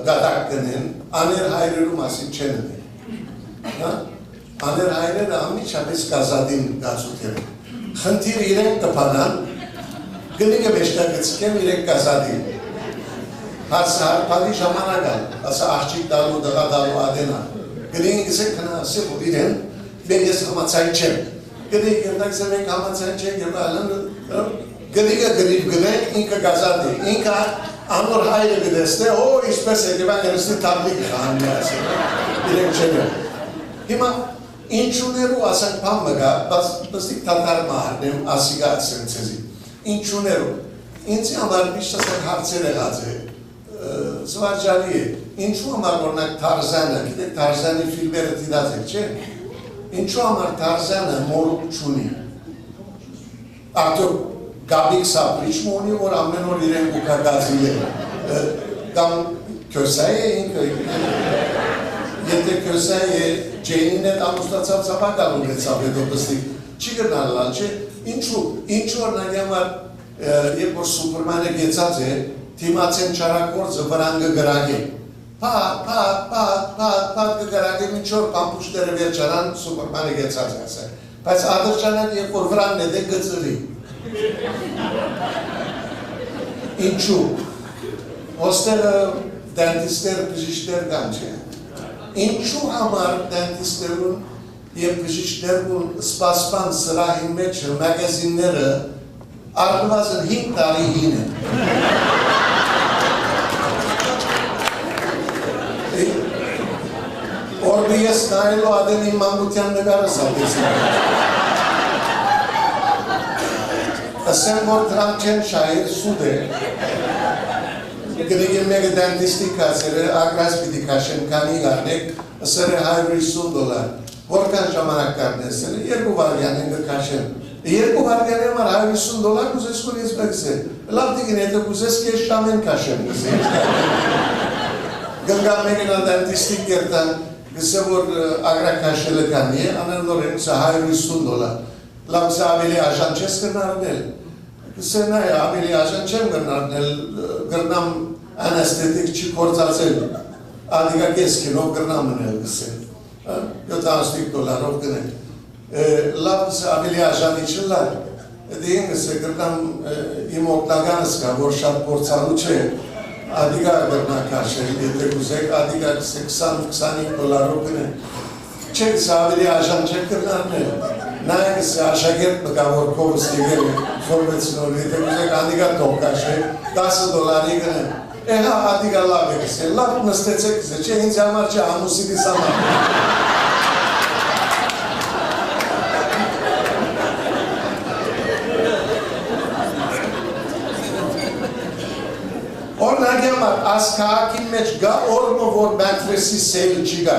գադակ կնեն, աներ հայրերու մասին չեն են։ Աներ հայրերը ամիջապես կազադին գացութեր են։ Խնդիր իրենք կպանան, գնիկը մեջտագծկեն իրենք կազադին։ Հարցարպալի ժամանակալ, ասա աղջիկ դալու, դղա դալու ադենա։ Գնիկը գսեք կնա ասե, որ իրեն մենք ես համացայն չեմ։ Գնիկը գնդակ սը մենք համացայն չենք, գնիկը գրիվ գնենք, ինքը գազատ է, ինքը անոր հայրը գդեստ է, իսպես է գվան երստի տաբլիկ խահանի ասե, իրենք չեն է։ Հիմա ինչուներու ասանք պան մգա, բաց պստիկ տատար մահարնեմ, ասիգա ասեն ծեզի, ինչուներու, ինձի համար միշտ ասենք հարցեր եղած է, զվարջալի է, ինչու համար որնակ Թարզանը, գիտեք Թարզանի ֆիլմերը դիդած եք, չէ? Ինչու համար Թարզանը մորուկ չունի, արդյոք գաբիկ սապրիչ մոնի, որ ամեն որ իրեն կուկագազիլ է, կամ կյոսայ է ինքը, եթե կյոսայ է, ջենին է ամուստացավ ծապակալ ունեցավ հետո պստիկ, չի գնալալ, չէ? Ինչու որնակ համար, երբ որ Սուպերմանը գեցած է, թիմացեն չարակորձը վրանգը գրագել, պատ կգրագել ինչոր կամպուշները վերջանան Սուպերմանը գեցած ասը, բայց ադրջանակ երբ որ վրանն է դե գծրի, ինչու, ոստերը դենտիստեր, բժիշտեր կան չէ, ինչու համար դենտիստերուն եւ բժիշկներն ու սպասման սրահի մեջ մագազինները առնվազն 5 տարի հին են։ Օրբի ես նայելու ադեն իմ մանկության նկարը սատեսին։ Ասեմ, որ դրանք չեն շահիր սուդ է։ Գրիգին մեկը դանտիստի կացեր է, ագրաս պիտի կաշեն կանի գարնեք, ասեր է $150։ Որքան ժամանակ կարնեսել է, 2 վարգյան են կաշեն։ 2 վարգյան է մար $150 կուզես որ ես բեքսել։ Լավ դիգին հետը կուզես կես շամ են կաշեն կուզես։ Գնգա մեկնա դանտիստի կերտան, գսե որ ագրակաշելը կանի է, անեն նոր են կսա $150։ Լավ կսա ավելի աժան չես կրնարնել։ Գսե նայ ավելի աժան չեմ կրնարնել, կրնամ անեստետիկ չի կործացել, ադիգա կես կինով կրնամ մնել գսե։ $70 գնել։ Լավ կսա ավելի աժանի չլար, դին գսե կրնամ իմ օգնականս կա, որ շատ կործալու չէ, ադիգա կրնա կաշել, եթե կուզեք, ադիգա կսե $20-25 գնել։ Չէ կսա ավելի աժան չէ կրնարնել։ Նայ կսե աշագերտ մկա, որ կովս դիգել է, խորվեցնոր, եթե կուզեք ադիգա տող կաշել, $10 գնել։ Էհա ադիգա լավ է կսե, լավ նստեցեք կսե, չէ ինձ համար չէ, ամուսինիս համար։ Օրնագի համար, աս կաղաքին մեջ գա օրմը, որ բանքվեսի սեյլ չի գա։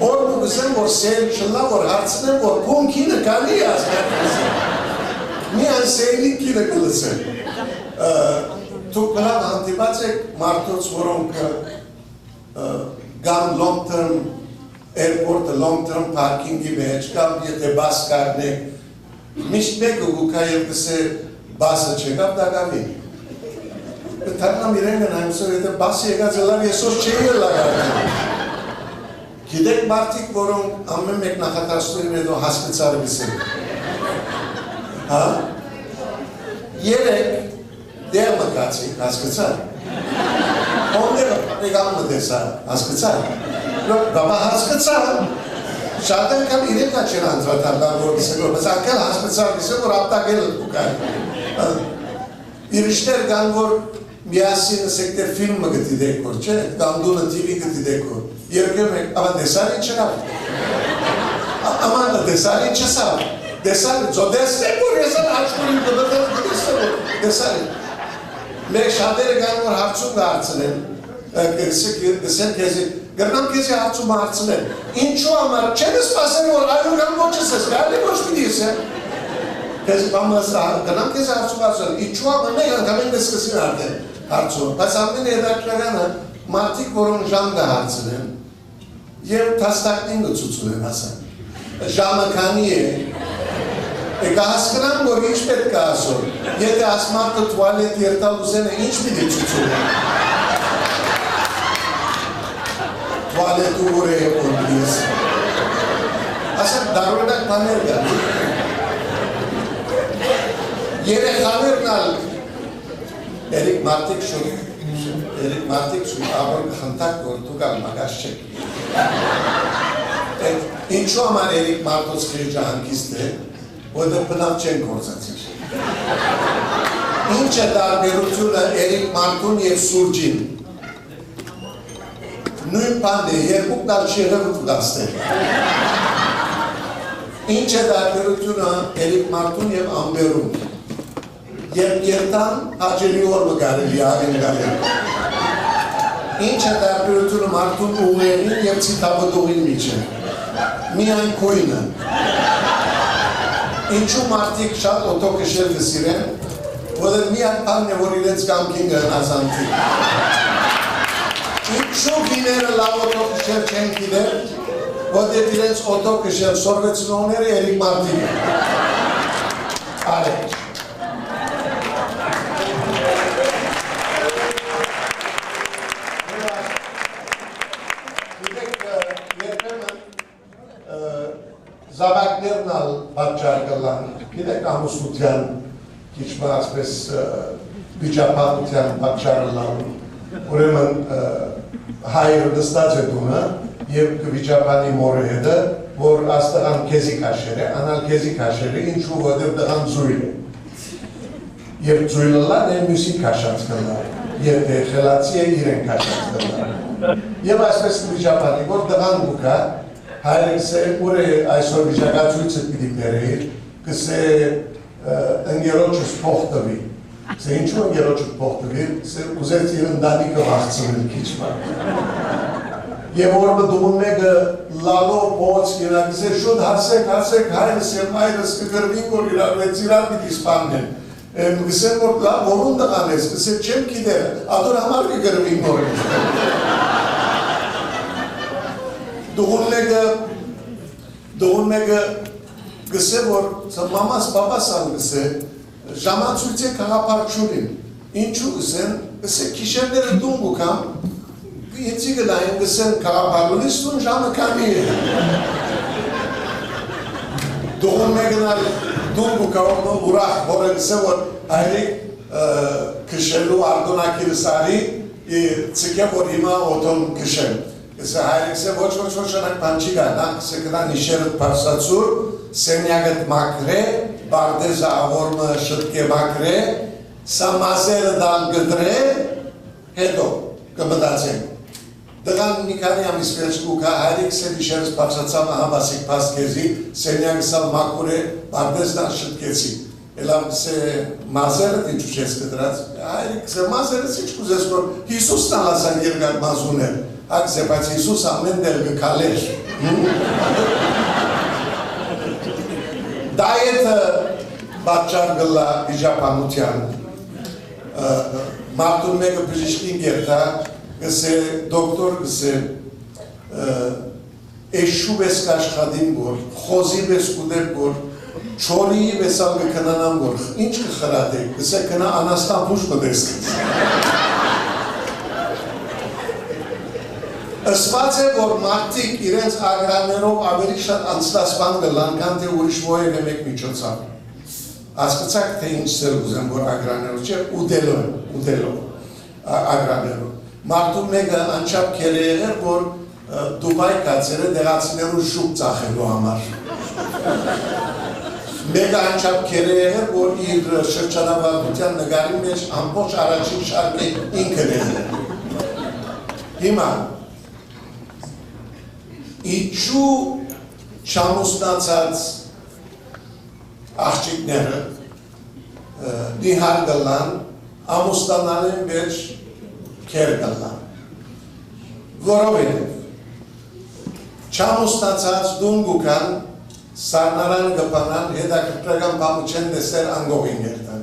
Օրմը գսեմ, որ սեյլ չլա, որ հարցնեմ, որ կոն կինը կանի աս բանքվեսի։ Միան սեյլի կինը կլսեմ։ Դուք բրավ հանդիպած եք մարդոց, որոնք գան long term airport, long term parking-ի մեջ, կամ եթե բաս կարնեք, միշտ մեկը գուկա և կսե բասը չեկավ դագավին։ Թարնամ իրեն գնայմ սոր, եթե բասը եկած ելավ, եսոս չէի ելագարնեմ։ Գիտեք մարդիկ, որոնք ամեն մեկ նախատասնույն հետո հասկացար գսել։ Երեք դեր մկացիկ, հասկացար։ Ոնդերը պարեգան մտեսա, հասկացար։ Բաբա հասկացար։ Շատ անգամ իրենքա չեն անձվատար, որ գսելով, բայց անգալ հասկացար գսել, որ ապտագել է կուկար։ Իրիշներ գան, որ միասին ասեկտեր ֆիլմը գտի դեկոր, չէ, կամ դունը TV գտի դեկոր, երկեմ եք, ավա դեսարին չնավ, ամանը դեսարին չսավ, դեսարին, ծո դեսնեք, որ եսան աչկուրին կդրդել կդեսնեք, դեսարին, մեկ շատերը գան, որ հարցում գարցնեն, գսեն կեզի, գրնամ կեզի հարցում հարցնեն, ինչու համար, չեն սպասեն, որ այո գան ոչս ես, գալի ոչ պիտի ես է, գնամ կեզ հարցում հարցում, ինչու ամեն մեկ անգամ են դեսկսին արդեն հարցում, բայց ամեն եդակրականը մարդիկ, որոնք ժամ գա հարցնեն, և թաստակնին գծուցուն են ասան, ժամը կանի է, կահասկնամ, որ ինչ պետք է ասոր, եթե ասմարտը տուալետ երտալ ուզեն է, ինչ պիտի ծուցուն է, տուալետ ուր է օրբիս, ասան դարորնակ բաներ գալի, երեխաներն ալ Էրիկ մարդիկ շուտ ավոր խնդակ որ դուք ալ մագաշ չեք ինչու համար Էրիկ մարդոց խիրջը հանգիստ է որ դը բնավ չեն գործացիր ինչ է տարբերությունը Էրիկ մարդուն և սուրջին նույն պանդ է երկուք դալ շեղևուք դաստեր ինչ է տարբերությունը Էրիկ մարդուն և ամբերում Երբ երտան հաջելի օրմը գարելի աղեն գալեն։ Ինչ է տարբերությունը մարդուն ուղերին և ցիտաբդողին միջ է։ Միայն կոյնը։ Ինչու մարդիկ շատ օտոկշել կսիրեն, որ միայն պանն է, որ իրենց կամքին գնազանթի։ Ինչու գիները լավ օտոկշել չեն գիներ, որ իրենց օտոկշել սորվեցնողները երիք մարդիկ։ Արեք։ Զավակներն ալ պատճառ կլան, գիտեք ամուսնության, քիչմը ասպես վիճապահության պատճառը լան, ուրեմն հայրը նստած է տունը, եւ կվիճաբանի մորը հետը, որ աստղան քեզի քաշեր է, անալ քեզի քաշեր է, ինչու որտեղ դղան զույլ է։ Եվ զույլը լան է մյուսի քաշած կլա, եւ խելացի է իրեն քաշած կլա։ Եվ այսպես կվիճաբանի, որ դղան գուկա, հայրս է ուր է այսօր վիճակացույցը պիտի բերեիր, կսե ընկերոջս փող տվի։ Սե ինչու ընկերոջս փող տվի, սե ուզեց իր ընտանիքը վախցնել քիչ բան։ Եվ որ մտնում մեկը լալով փողոց գնացել շուտ հասեք հայրս եւ մայրս կգրվին որ իրավեց իրար պիտի սպանեն։ Գսեն որ լավ որուն դղանես, գսեն չեմ գիտեր, ադոր համար կգրվին որ։ Դողուն մեկը գսե որ մամաս պապաս ան գսե ժամացույց է քաղաքապարչուրին։ Ինչու գսեն, գսե քիշերները դուն գուկամ, Իցի գնային գսեն քաղաքապարունիստուն ժամը կամի է։ Դողուն մեկնալ դուն գուկավ ուրախ որը գսե որ հայրիկ քշելու արդոնակիրս արի ծիկե որ հիմա օտոն քշեմ։ Գսե հայրիկսե ոչ նակ պանչի գանա, գսե կնան իշերըտ պարսացուր, սենյագըտ մակրե, բարդեզը ավորմը շտկե մակրե, սա մազերը դան գդրե, հետո կմտացենք։ Դղան մի քանի ամիս վերջ կուկա, հայրիկս է իշերս պարսացամը հավասիկ պաստ կեզի, սենյագս ալ մակուր է, բարդեզ դան շտկեցի։ Էլավ գսե մազերըտ ինչու չես կդրած, հայրիկս է մազերըց ինչ կուզես որ Հիսուսն ալասան երգար մազուներ, ակսե, բայց Հիսուս ամեն դեր գկալեր։ Դա եթը բատճար գլա վիճապանության, մարդուն մեկը բժիշկին գերտա, գսե դոկտոր գսե էշու բես կաշխադին գոր, խոզի բես կուդեր գոր, չորիի բեսալ գկնանան գոր, ինչ կխրատեք, գսե կնա անաստան պուշ բդեսկից։ Ըսված է, որ մարդիկ իրենց ագրաներով ավելի շատ անցլասման գլան, կան թե ուրիշ ոյև է մեկ միջոցավ։ Ասկցակ թե ինչ սեր ուզեմ, որ ագրաներով չէ, ուդելով ագրաներով։ Մարդու մեկը անչապ կեր է եղեր, որ Դուբայ կացեր է դեղացիներու շուկ ծախելու համար։ Մեկը անչապ կեր է եղեր, որ իր շրջանավարտության նգարի մեջ ամբողջ առաջին շարքը ինքն է։ Հիմա Իչու չամուսնացած աղջիկները դիհար գլան, ամուսնանալեն մեջ կեր գլան։ Որովհետև չամուսնացած դուն գուկան, սարնարան գպանան, հետաքրքրական բամը չեն դեսեր անգողին գերտան։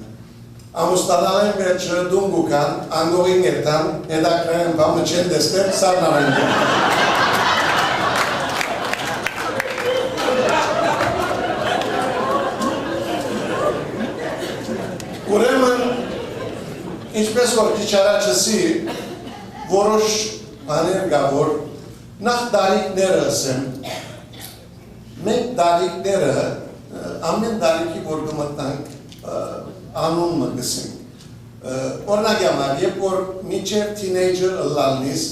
Ամուսնանալեն մեջ դուն գուկան, անգողին գերտան, հետաքրքրական բամը չեն դեսեր սարնարան գերտան։ Ուրեմն, ինչպես որ քիչ առաջսի, որոշ բաներ կա, որ նախ դարիքները ասեմ, մենք դարիքները, ամեն դարիքի որ կմտնանք անունը գսենք, օրնակ համար, երբ որ միջև թինեյջեր ըլլալնիս,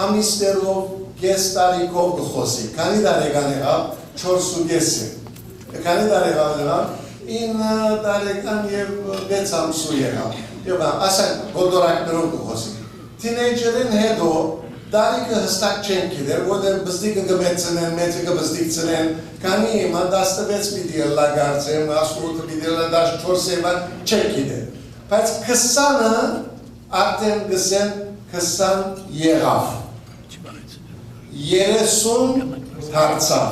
ամիսներով կես տարիքով կխոսի, քանի դարեկան եղավ, 4.5 է, քանի դարեկան եղավ, 9 տարեկան և 6 ամսու եղավ, և ասանք գոդորակներով կխոսի։ Թինեյջերին հետո դարիքը հստակ չեն գիտեր, որտեղ բզդիկը կմեծնեն, մեծը կբզդիկցնեն, քանի հիմա 16 պիտի ըլլա գարցեմ, 18 պիտի ըլլա 14 ևան չեն գիտեր։ Բայց 20-ը արդեն գսեն 20 եղավ, 30 դարձավ,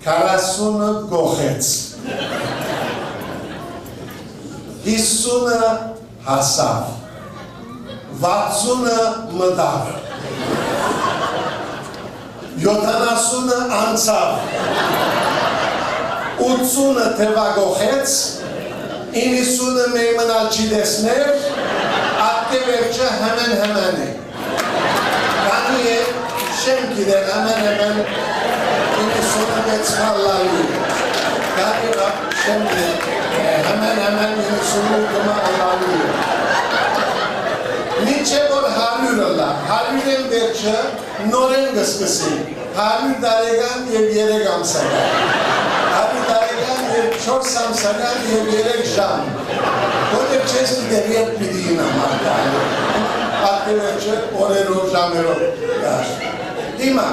40-ը գողեց, 50-ը հասավ, 60-ը մտավ, 70-ը անցավ, 80-ը թևագողեց, 90-ը մեյմնալ չի դեսներ, ատկե վերջը հմեն է։ Կանի է շեմ գիրեն հմեն 96 հալլալի։ Կանի շեմ գիրեն հմեն 98 հալլալի։ Մինչև որ 100-ը լա, 100-ն վերջը նորեն գսկսի 100 տարեկան եւ 3 ամսական 100 տարեկան եւ 4 ամսական եւ 3 ժամ որտեղ չես դեռ պիտի նամական ատվերջը օրերով ժամերով գար հիմա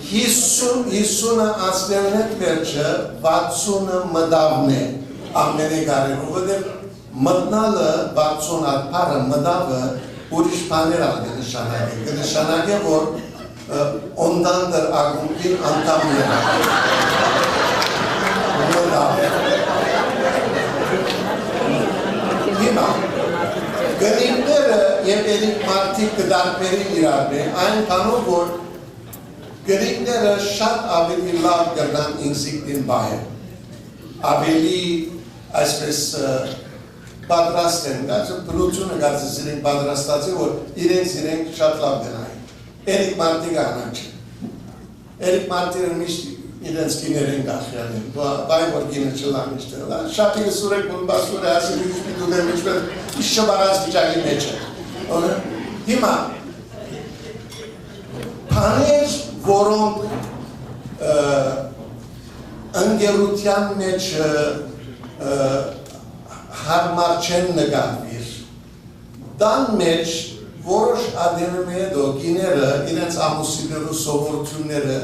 50-ը ասլերն վերջը 60-ը մդավն է ամենեգարերով որտեղ մտնալը 60 արդարը մդավը ուրիշ բաներ ալ կնշանակե որ ondan dır agumkin antamıyorum. Hima, gönülleri yemelik martik gıdarperin irarbe, aynı tanı bu, gönülleri şart abeli lav gırdan insiktin bahir. Abeli aspes padrasten, gazı puluçunu gazı zilin padrastatı var, iren şart lav gırdan. Erik Marti anlattı. Erik Marti'nin ilenskilerin kahramanı. Baybor yine çılamıştı. Şapıyı sürekli basura asıl bir demiş ve işe baraz diyeceğim meçe. Onu hima panej voron îngerutyan meç harmarçen neganvir. Dan meç Որոշ ադենումե դո գիները իրենց ամուսիներու սովորությունները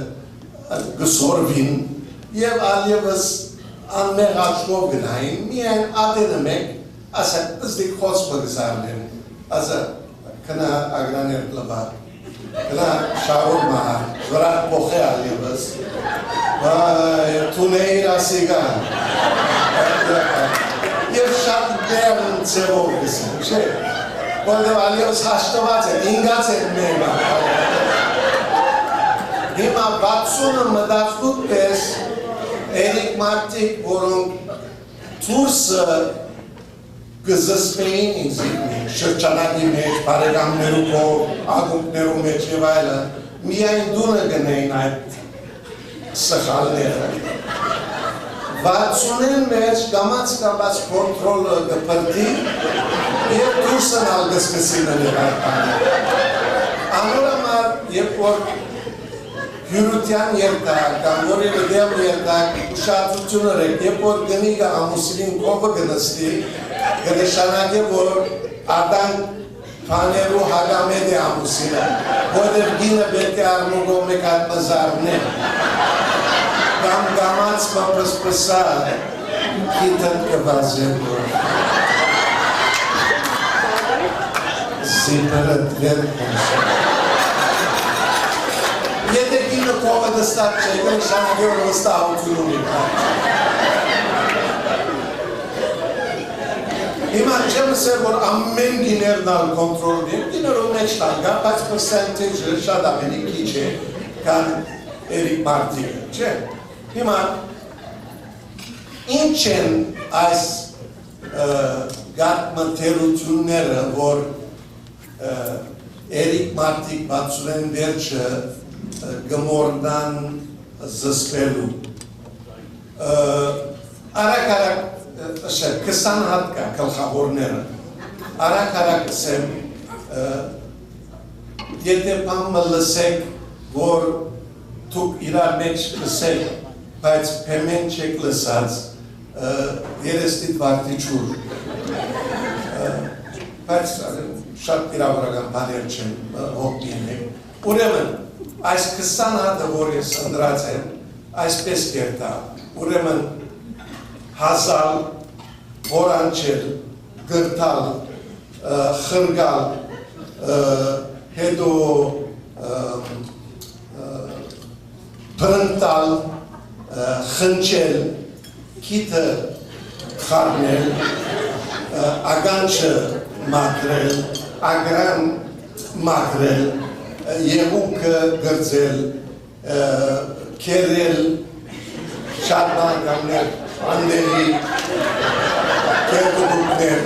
գսորվին եւ ալևս անմեղ աչքով գնային միայն ադենումեք ասա ըստի խոսքը գսարնեն ասա կնա ագրաներ լբար կնա շարով մահար վրակ պոխե ալևս թունեիր ասիգան եւ շատ դերն ծևով գսին չէ Որտեղ ալիոս հաշտված է, ինգած է մենա։ Հիմա 60-ը մտածուկ պես Էրիկ Մարտիկ, որոնք թուրսը գզսպեին ինձիտնի, շրջանակի մեջ, բարեկամներու կով, ակումբներու մեջ և այլը, միայն դունը գնեին այդ սխալները։ 60-ին մեջ կամաց կոնտրոլը գպրդի և դուրսն ալգսկսին էր այդ բանը։ Անոր համար, երբ որ հյուրության երդակ, կամ որևէ դեմ երդակ, ուշադրություն ըրեք, երբ որ գնիգը ամուսինին կովը գնստի, գնշանակ է, որ ադան պաներու հագամեդ է ամուսինը, որև գինը պետք է արմուգով մեկ այդ մզարն է։ Կամ գամած մպսպսա, կիտըտ կվազեն որ։ Զիպերը դվեր կոնսը։ Եթե կինը կովը դստակ չէ, գնշանագյորը վստահություն ունի կաչ։ Հիմա չեմ սեր, որ ամեն գիներն ալ կոնտրոլն եմ, գիներով մեջ տանգա, բայց պրսենտեջը շատ ամենի քիչ է, կան Էրիկ Մարտիկը, չէ։ Հիմա, ինչ են այս գարդմըթերությունները, որ Էրիկ Մարտիկ բացուրեն վերջը գմորդան զսպելու։ Արակ-արակ, 20 հատ կա կլխավորները, արակ-արակ սեմ, եթե պամը լսեք, որ թուկ իրար մեջ լսեք, բայց պեմեն չեք լսած, երեստիտ վարդի չուր, բայց շատ իրավարական բաներ չեն հոգին եք։ Ուրեմն, այս 20 հատը, որ ես ընդրած եմ, այսպես կերտա, ուրեմն, հասալ, որանչել, գրտալ, խրգալ, հետո պրնտալ, խնչել, քիթը խարնել, ագանչը մադրել, ագրան մադրել, եղուկը գրծել, կերել, շատ բանկաններ, անդերի, կերտուբուկներ,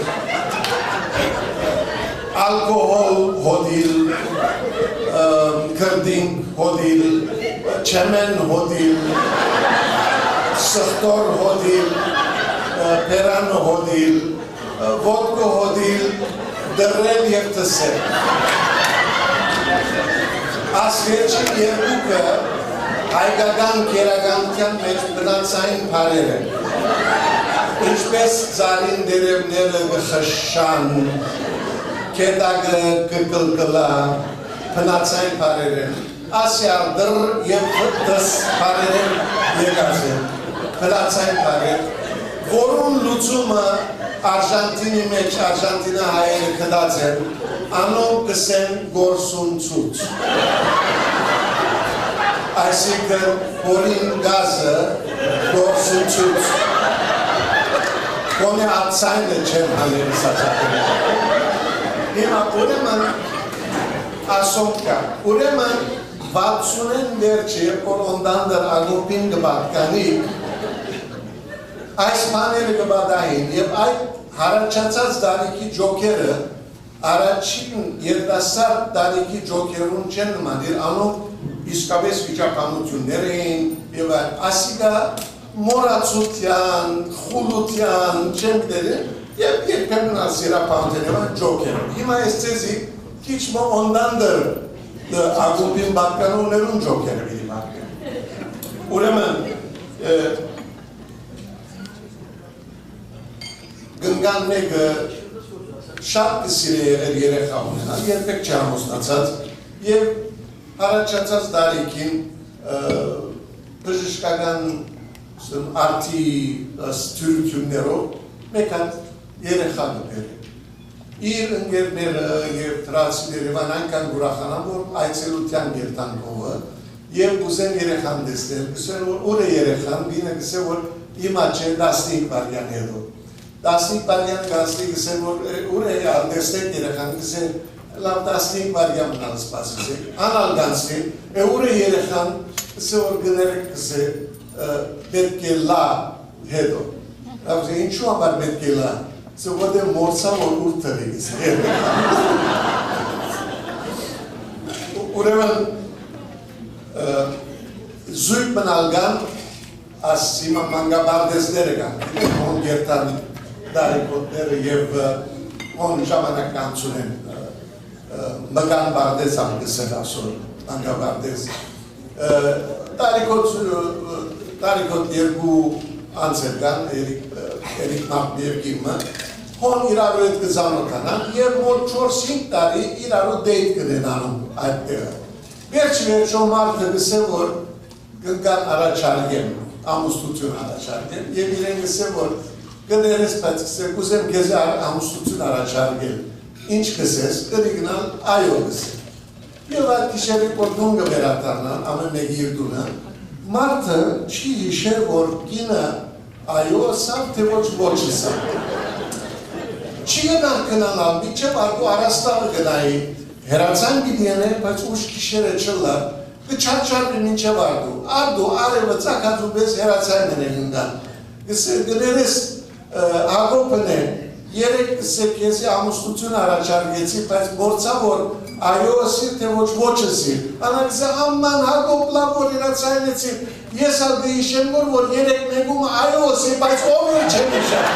ալկոհոլ հոդիլ, կրդինք հոդիլ, չեմեն հոդիլ, սխտոր հոդիլ, պերան հոդիլ, ոտկո հոդիլ, դրել և տսել։ ասվերջին երկուկը հայկական կերականության մեջ բնացային պարեր են։ Ինչպես ծարին դերևները գխշան, կետագը կկլկլա, բնացային պարեր են։ Ասյալ դր և դս պարեր են եկած են, բնացային պարեր, որուն լուծումը Արժանտինի մեջ Արժանտինա հայերը կդած են, անոն կսեն գործունցուց։ Այսինքն հորին գազը գործունցուց։ Կոնե ատսայնը չեմ հաների սացակները։ Հիմա ուրեմն ասոմ կա, ուրեմն 60-ն վերջի, որ ոնդան դր ագոպին գբատկանի, այս բաները կբադային և այդ հարաճացած դարիքի ջոքերը առաջին երդասարդ դարիքի ջոքերուն չեն նման, իր անով իսկապես վիճապանություններ էին և ասիկա մորացության, խուլության չեն գդերին և երբեմն սիրապանտերև այն ջոքերը։ Հիմա ես ծեզի քիչ մո ոնդան դր ագուպին բատկանուներուն ջոքերը բիդի բատկան։ Ուրեմն գնգան մեկը շատ կսիրե եղեր երեխա ունենալ, երբեք չամուսնացած և հարաճացած դարիքին բժշկական արդի թյուրություններով մեկ հատ երեխա գպեր։ Իր ընկերները և տրացիները վան այնքան գուրախանան, որ այցելության գերտան կողը և գուզեն երեխան դեսնել, գսեն որ ուր է երեխան, բինը գսե որ իմա չէ 15 վարյան հետո։ 15 վարյան գանցնի գսեն, որ ուր է ալդեստեք երեխան գսեն, լավ 15 վարյան մնալ սպասվեցեք, անալ գանցնի, ուր է երեխան, գսե որ գներեք գսե, պետք է լա հետո։ Լավ գսե, ինչու համար պետք է լա, գսե որ դե մորցա որ ուր տրի գսե։ Ուրեմն, զույգ մնալ գան, աս հիմա մանգաբարդեսները գան, հոն գերտան դարիքոտները և հոն ժամանականցուն են մգան բարդես անգսել ասոր, մանգաբարդես։ Դարիքոտ երկու անցեր կան, երիք մաղբի և գիմը, հոն իրարու հետ կզանոթանան և որ 4-5 տարի իրարու դեյտ կդենանում այդ տեղը։ Վերջ մարդը գսե որ գնկան առաջարգեմ, ամուստություն առաջարգեմ և իրեն գսե որ գներես պēc գսե կուզեմ գեզի ամուստություն առաջարգել, ինչ գսես, կրիգնալ այո գսե։ Եվ այդ կիշերի որ դունգը վերատարնան, ամեն մեկի իր դունը, մարդը չի հիշեր, որ կինը այո ասավ, թե ոչ ասավ։ Չի գնան կնանալ, միջև արգու արաստավը գնայի, հերացան գիդիեն է, բայց ուշ կիշերը չլա, կչաչարվի մինչև արգու արևը ծակածու բես հերացան գնեն գսեր գներես ագոպն է, երեք գսեր կեզի ամուստություն առաջարգեցի, բայց գործա որ այո ասիր, թե ոչ ասիր, անագսե ամման հագոպ լավ որ հերացայնեցի, ես ալ գիշեմ որ երեք մեկում այո ասի, բայց ով էր չեմ իշակ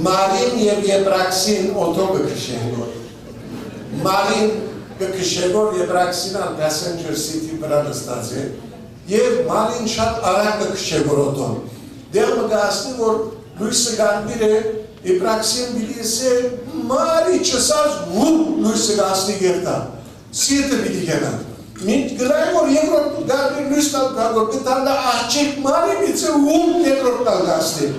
Մարին և եբրաքսին օթոգը կշենգոր։ Մարին կշենգոր եբրաքսին Passenger City վրա նստած է և Մարին շատ արագ կշենգոր օթոն։ Դեղ մգասնի, որ լույսը գանբիր է, եբրաքսին բիլիս է, Մարի չսած լույսը գասնի գերտա։ Սիրտը բիլի գենան։ Մինչ գրայ, որ երկրորդ գանբիր լույսն ալգագոր, կտանդա աղջիկ Մարի միցը երկրորդ ալգասնի։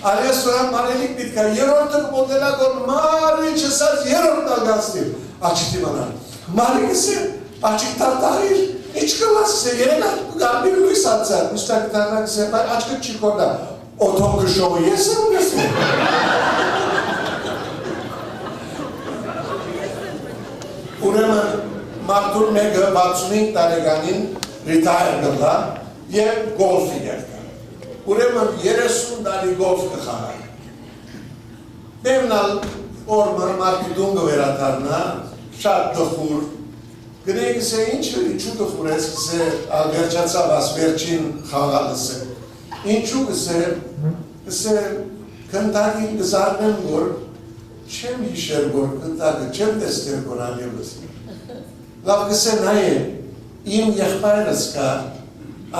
Արես վրան մարելիք պիտկա, երորդը կպոտելակ որ մարի չսած երորդ ալգացնիվ, աչիքի մանան։ Մարի գսե, աչիք տարտարիր, ինչ կլասս է, երենա գարբիր լույս ացար, ուստակ տարնա գսե, բայց աչկը չի կորդա, օթոն կշողը ես եմ գսե։ Ուրեմն մարդուր մեկը 65 տարեկանին ռիտայր գլա և գոլֆի գերտ։ Ուրեմն 30 տարի գոլֆ կխաղալ։ Բեմնալ օրմը մարդի դունգը վերադառնա, շատ դխուր։ Գնեի գսե ինչու դխուր ես գսե ալգերջացավ աս վերջին խաղալս է։ Ինչու գսե գսե քնտակին գզարնեմ որ չեմ հիշեր որ քնտակը չեմ տեսներ որ այլևս լավ գսե նայե իմ եղբայրս կա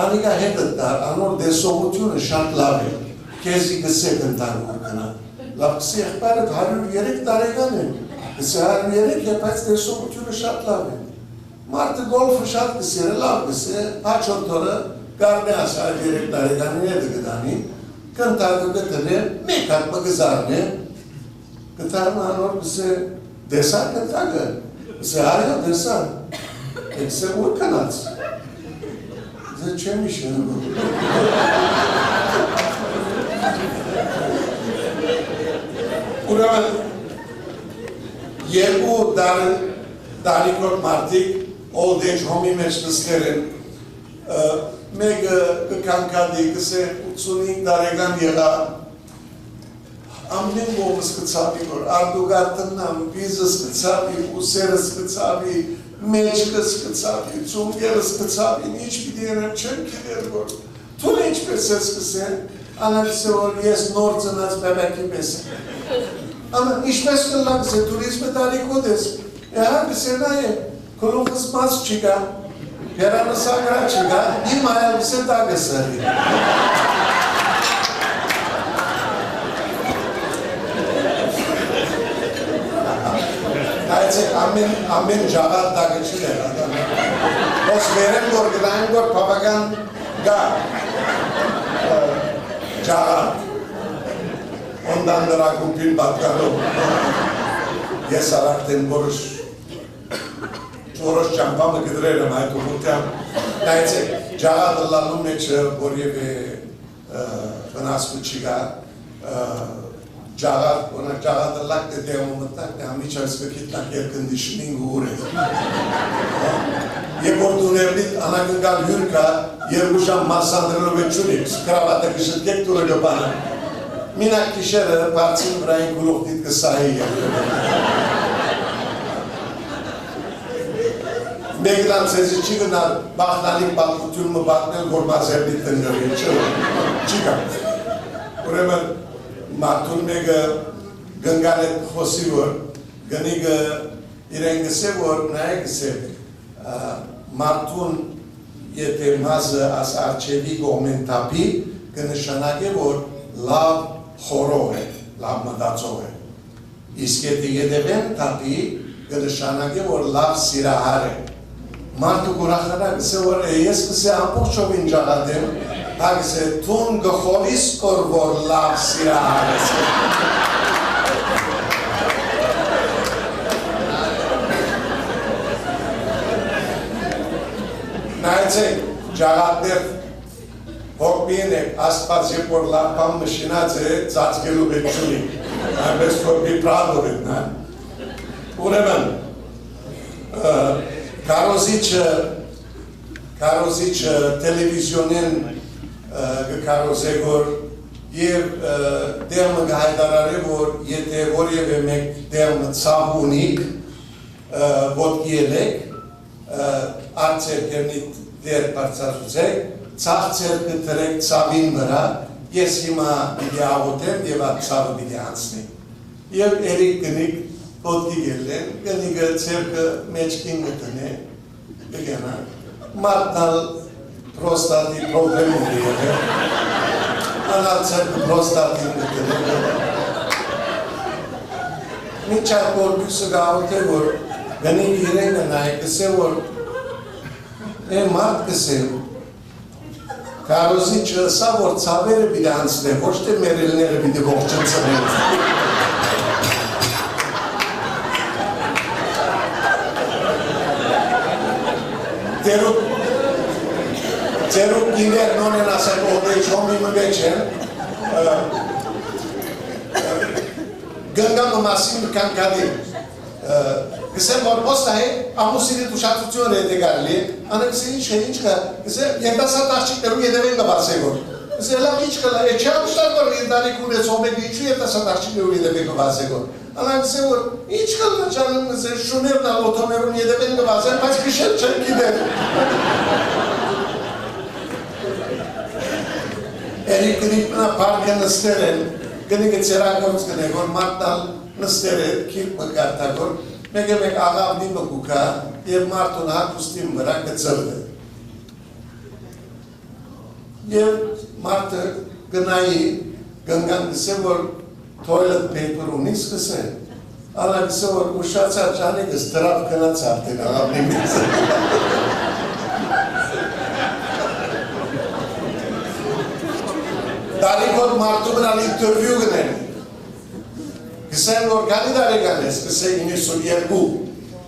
անիկա հետը տար անոր դեսողությունը շատ լավ է քեզի գսե քնտակ որ կնա լավ գսե եղբայրը 103 տարեկան է գսե 103 է բայց դեսողությունը շատ լավ է մարդը գոլֆը շատ գսերը լավ գսե հաչորդորը Կարնե ասար 3 տարեկանին հետը գտանի, կնտակը գտել է, մեկ հատ մգզարն է, գտարն անոր գսե դեսար կնտակը, գսե այո դեսար, գսե որ կնաց, գսե չեմ իշեն, ուրեմն երկու դարիքոր մարդիկ old age home-ի մեջ նստեր են, մեկը կկանքադի, գսե 85 տարեկան եղա, ամեն ովս կծապի, որ արդուգար տնամ, բիզս կծապի, ուսերս կծապի, մեջկս կծապի, ծունգերս կծապի, ինչ պիտի երեմ չեմ կիրեր, որ թուն ինչպես ես կսեն, անագսե, որ ես նոր ծնած բեբեկի պես եմ, ինչպես կլա գսե, տուրիզմը տարիքոտ ես, գսե նա է, կլուխս մաց չիկա, Peranısa graçiga, im ayağımısı da gısırdı. Neyse, amin jagat da geçiler. Os verem gorgıdan gor papagan ga jagat. Ondan da kupil batkalo. Yesarakten boruş. Որոշ ճամփամը գդրել եմ այդ ուղղությամբ, նայեցեք, ջաղատը լալու մեջ որևէ վնասը չկա, ջաղատը լակ դե դեմը մտակ, դե ամիջայս կքիտնակ երկնդիշնին ուր է։ Եվ որ դուներնիտ անակնգալ հյուր կա, երկու ժամ մասանդրելով է չունիք, կրավատը կշտկեք դուրը գպանը։ Մինակ կիշերը պարցին վրային գլուխ դիտ կսահի Մեկլան սեզի չի գնար բաղնալի պատմությունը բատնել, որ մազերնի տնգրի, չի կա։ Ուրեմն մարդուն մեկը գնգան է խոսի, որ գնիգը իրեն գսե, որ նայ գսե, մարդուն եթե մազը աս արջևի գողմեն տապի, կնշանակ է, որ լավ խորող է, լավ մտածող է։ Իսկ եթե ետևեն տապի, կնշանակ է, որ լավ սիրահար է։ Մարդու գուրախանա գսե որ ես գսե ամբողջովին ջաղատեմ, հա գսե թուն գխորիս կոր որ լավ սիրահար ես։ Նայեցեք, ջաղատներ հոգմին եք, ասպաց եկ որ լավ պամ մշինած է, ծածկելու բեքչունի, այնպես որ մի պրադոր եք նա։ Ուրեմն, Կարոզիչը տելևիզյոնեն կկարոզե, որ և դեղմը կհայտարարե, որ եթե որևէ մեկ դեղմը ծավ ունիք, ոտքի ելեք, արձերքերնի դեր պարծացուցեք, ծաղ ծերքը տրեք ծավին վրա, ես հիմա պիտի աղոտեմ և այդ ծավը պիտի անցնի։ Եվ էրիկ կնիք ոտքի ելեն, կնիկը ծերքը մեջքին գտնե, կգենա, մարդնալ պրոստատի պրոբլեմ ունի եղել, անալ ծերքը պրոստատին գտնե, միջակ որ բյուսը գաղոտ է, որ գնիկ իրենը նայ, կսե, որ մարդ կսե, կարոզիչը սա, որ ծավերը պիտի անցնե, ոչ թե մերելները պիտի ողջն ծնեն, Ձերուկ գիներ նոն են ասել ողդեի չոմի մգեչ են, գնգամը մասին կանկադին, գսեմ որ պոստա է, ամուսինի տուշացություն է դեգարելի, անը գսե ինչ է, ինչ կա, գսե երդասատ աղջիկներու եդևեն գվացե որ, գսե լավ ինչ կլա, է չա ուշտար որ երդարիք ունեց ոմեգի, ինչու երդասատ աղջիկներու եդևեն գվացե որ, անը գսե որ, ինչ կլա ճանım գսե շուներն ալ ոտոներուն եդևեն գվացեն, բայց կիշել չեն գիդեր։ Երիք կնիք մնա պարկը նստեր են, կնիքը ծերագործ կնե, որ մարդալ նստեր է, քիք մկարտակ, որ մեկ աղավնի մկուկա և մարդուն հակուստի մրա կծրդ է։ Եվ մարդը գնայի գնգան կսե, որ toilet paper ունի սկսե, ալա կսե, որ ուշացար ճանիկս դրավ կնաց արդեն աղավնի մեզ։ Դարիքոր մարդու մնալ ինտերվյու գնեն, կսեն, որ կանի դարեկան ես, կսե 92,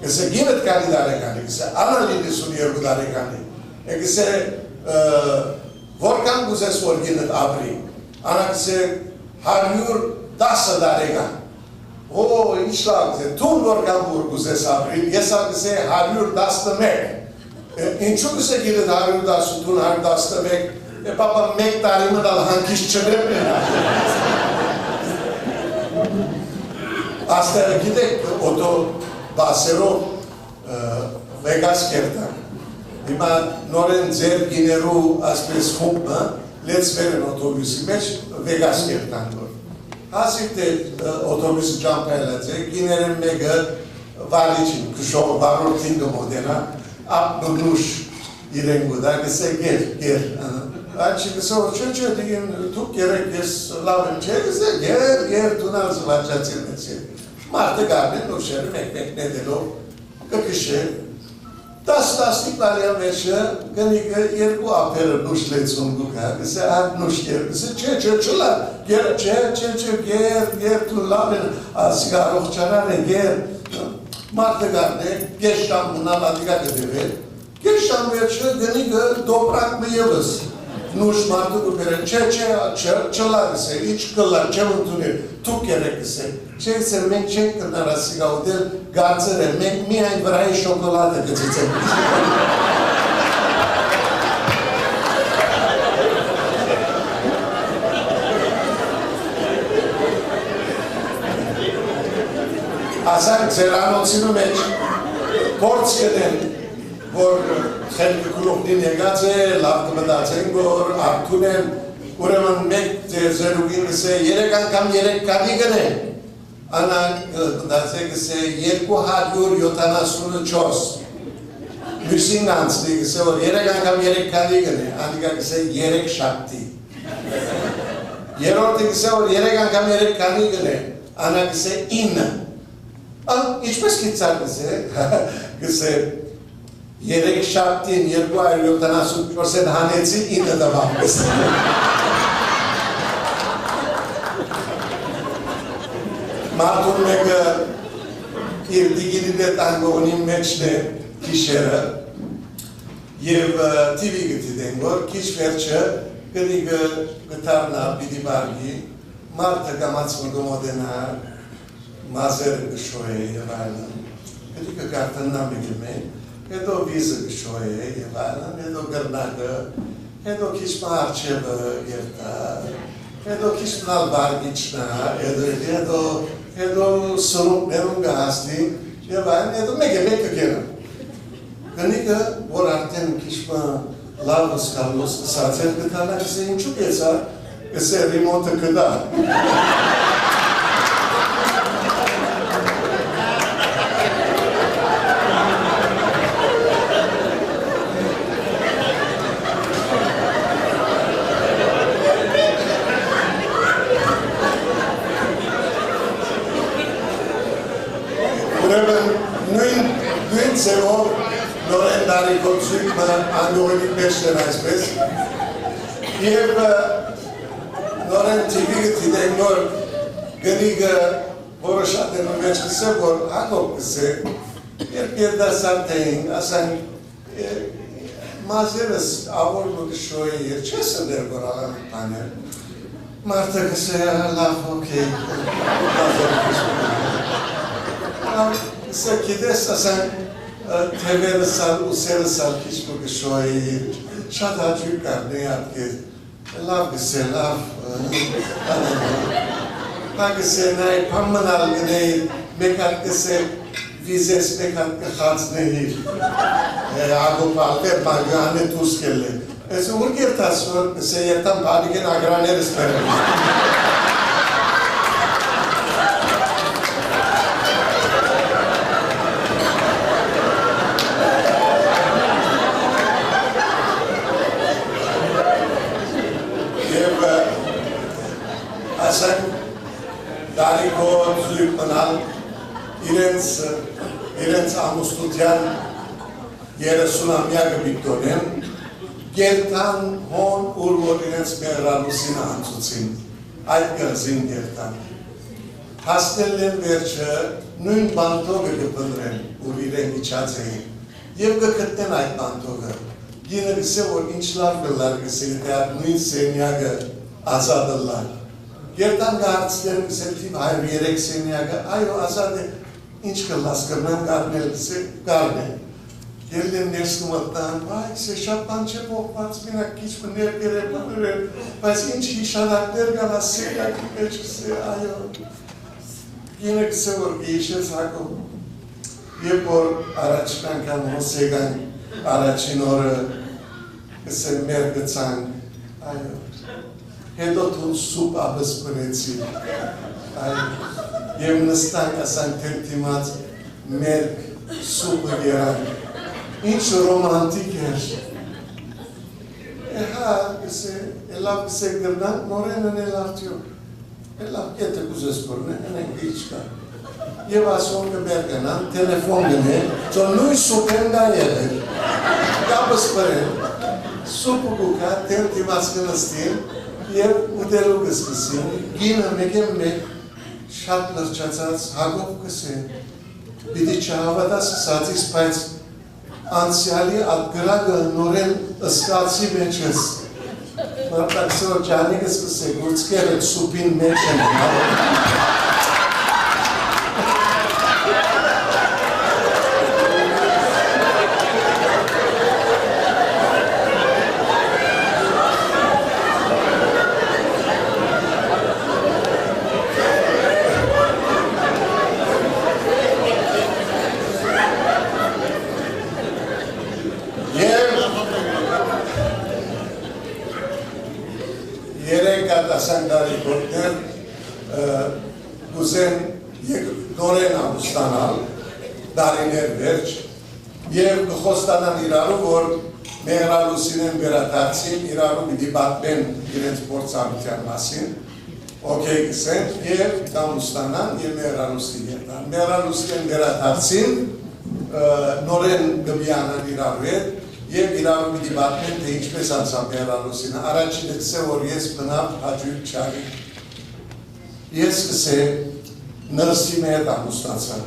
կսե գինդ կանի դարեկան է, կսե անալ 92 դարեկան է, կսե որքան գուզես որ գինդ ապրի, անա կսե 110 դարեկան, ինչ լավ կսե, տուն որքան որ գուզես ապրի, ես կսե 111, ինչու կսե գինդ 110, տուն 111, Papa մեկ տարի մտալ հանքիշ չգրեպ նրա։ Աստերը գիտեք օտո բասերով վեգաս կերտան։ Հիմա նորեն ձեր գիներու ասպես խումբը լեցվեր են օտոբուսի մեջ վեգաս կերտան որ։ Հասիվ թե օտոբուսի ճամպայլած է, գիներեն մեկը վարիչին, կշող վարորդին գմոդենա, ապ նուշ իրեն գուդա, կսե գեր, Այդში գսով չէ, դին դուք երեք ես լավ եմ չէ, գսե գեր դունալ զվաճացին էցի։ Մարդը գարնեն նուշերը մեկ նետելով կկշել, 10-10 տարիա մեջը գնիկը երկու ապերը նուշ լեցում գուկա, գսե այդ նուշ գեր, գսե չէ, չլա, գեր դու լավ են սիգարող չանան է գեր, մարդը գարնեն, գեշտան մնալ ադիկա կդևել, գեշտան վերջը գնիկը դոպրակ մը եվս, Նուշ մարդու կուպերեն, չլա գսե, ինչ կլար, չեմ ընդունել, թուք երեք գսե, չէ գսե, մենք չենք կնար ասիգա ուդել գարձեր է, մենք միայն վրայի շոկոլադը գծիցենք։ Ասանք ձեր անոցինու մեջ փորձ կդեն, որ խելքը կլուղդին եկած է, լավ կմտացեն որ արդուն են, ուրեմն մեկ ձերուգին գսե, երեք անգամ երեք կանի գնեն, անան կմտացե գսե 274, մյուսին անցնի գսե, որ երեք անգամ երեք կանի գնեն, անիկա գսե երեք շակտի, երորդի գսե, որ երեք անգամ երեք կանի գնեն, անա գսե 9, ինչպես կիցար գսե, գսե, Երեք շապտին 274 հանեցի 9 դվաղվես։ Մարդուն մեկը իր դիգիրի դետ անգողնի մեջն է կիշերը և տիվի գտիդեն, որ կիչ վերջը կնիկը գտարնա պիդի բարգի, մարդը կամացվում գոմոդենա, մազերը գշոյ է և այլն, կնիկը կարտաննա մգիմեն, հետո վիզը գշոյ է և այլն, հետո գրնակը, հետո քիչմա արջևը երտա, հետո քիչմնալ բարգիչնա, հետո սրուպներուն գահասնի և այլն, հետո մեկ է կգենը։ Գնիկը, որ արդեն քիչմա լավս կալոս կսացել կտանա, կսե ինչու կեցա, կսե ռիմոտը կդա։ Նույն ձևով նորեն դարիքոցույք անգողենի մեջն այսպես և նորեն տիվի գտիդեն նոր գնիկը որը շատ են մեջ կսե, որ անգով կսե երբ երդասանտ էին, ասան մազերս ավոր մգշոյի էր, չես ընդեր որ աղան պաներ մարդը կսե, լավ, օքեյ Սա գիտես, ասան, թևերը սալ, ուսերը սալ քիչ մգշոյի, շատ հաճույք կարնի ատկեր, լավ գսե, լավ, նա գսե, նայ, պամնալ գնեի, մեկ ալ գսե, վիզես մեկ հատ կխացնեիր, ագոպալվեր մագանը դուս կել է, ես ուր գերտաս, որ սե երտան բալիք են ագրաներս պերեմ։ Եվ ասենք դարիքով զույգ մնալ իրենց ամուսնության 30-ամյակը Վիկտորեն գերտան հոն ուր որ իրենց մեղրալուսին անցուցին, այդ կղզին գերտան։ Հասնել են վերջը նույն բանտողը կպնդրեն, ուր իրեն իչած էին, և կգտնեն այդ բանտողը։ Գինը գսե, որ ինչ լավ գլար գսե, թե այդ նույն սենյակը ազատը լար։ Գերտան գարցնեն գսե, թիվ 103 սենյակը, այո, ազատ է, ինչ կլաս կրնան կարնել գսե, կարնել։ Գելն ներսում ատան, բայց է շատ բան չէ պողված, մենակ քիչ կներգեր եմ, բայց ինչ հիշադակներ գալա սենյակի մեջ գսե, այո։ Գինը գսե, որ գեիշես հակում, և որ առաջին անգամ հոսեգան առաջին օրը գսե մեր գծանք, այո, հետո թուն սուպ աբս բնեցի, այո, և նստանք ասանք թերթիմաց մերկ սուպը գերանք, ինչ ռոմանտիկ էր, հա, գսե, էլավ գսե գրնանք, նորեն են էլ արդյոք, էլավ կետը կուզես բորնեն, հնենք իչ կա, և ասում կբերգնան, տելեֆոն գնե, ծոն նույն սուպեն գա եղեր, կապս բրեն, սուպը կուկա, թերթիմաց կնստին, և ուտելու կսկսին, գինը մեկ եմ մեկ, շատ լրջացած հագով կսեն, պիտի չհավատաս սացիս, բայց անցյալի այդ գրագը նորեն ըսկացի մեջ ես, մարդակսոր ճանիկս կսե, գուրցկեր եք սուպին մեջ են, ասանդարի կորդներ գուզեն նորեն ամուսնանալ, դարիներ վերջ, և կխոստանան իրարու, որ մեղրալուսին են վերադարձին, իրարու պիտի բատմեն իրենց փորձառության մասին, օքեյ գսեն, և ամուսնանան և մեղրալուսին երտան։ Մեղրալուսին են վերադարձին, նորեն գմյանան իրարու հետ, և իրարու պիտի բատմեն, թե ինչպես անցավ մեղրալուսինը, առաջինը գսե, որ ես բնավ հաջույք չարի, ես գսե նրսի մեհետ ամուսնացան,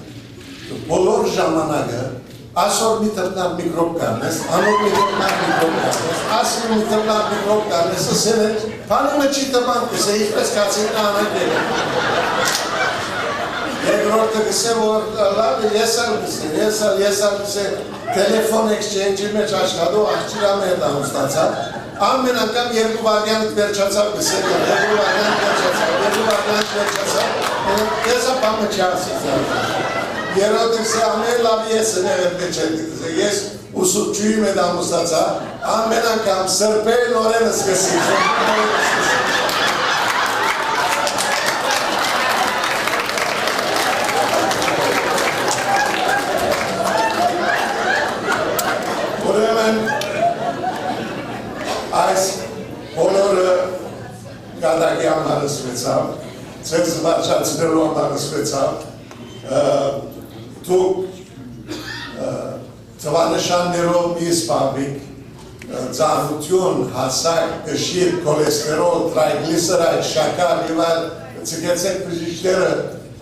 բոլոր ժամանակը, ասոր մի տրնար միկրոպ կարնես, անոր մի տրնար միկրոպ կարնես, ասր մի տրնար միկրոպ կարնես, ասել է, պանումը չի տման գսե, ինչպես կացին անակ էր։ Երկրորդը գսե, որ լավ ես ալ գսե, տելեֆոն էքսչենջի մեջ աշխատող աղջիրամ հետ ամուսնացավ, ամեն անգամ երկու վարյանք վերջացավ գսել, երկու վարյանք վերջացավ, ես ապամը չասից երոտ գսե, ամեն լավ ես նեղետ կեչել գսե, ես ուսուպչույի մեդ ամուսնացա, ամեն անգամ սրպել նորենս գսի, այս բոլորը կադակի ամարսվեցավ, ծեզ վարջացնելու ամարսվեցավ, դուք ծվանշաններով մի սպավիկ, ծանություն, հասակ, կշիր, կոլեստերոլ, տրայգլիսերայդ, շակար, և այլ ծկեցեք բժիշկները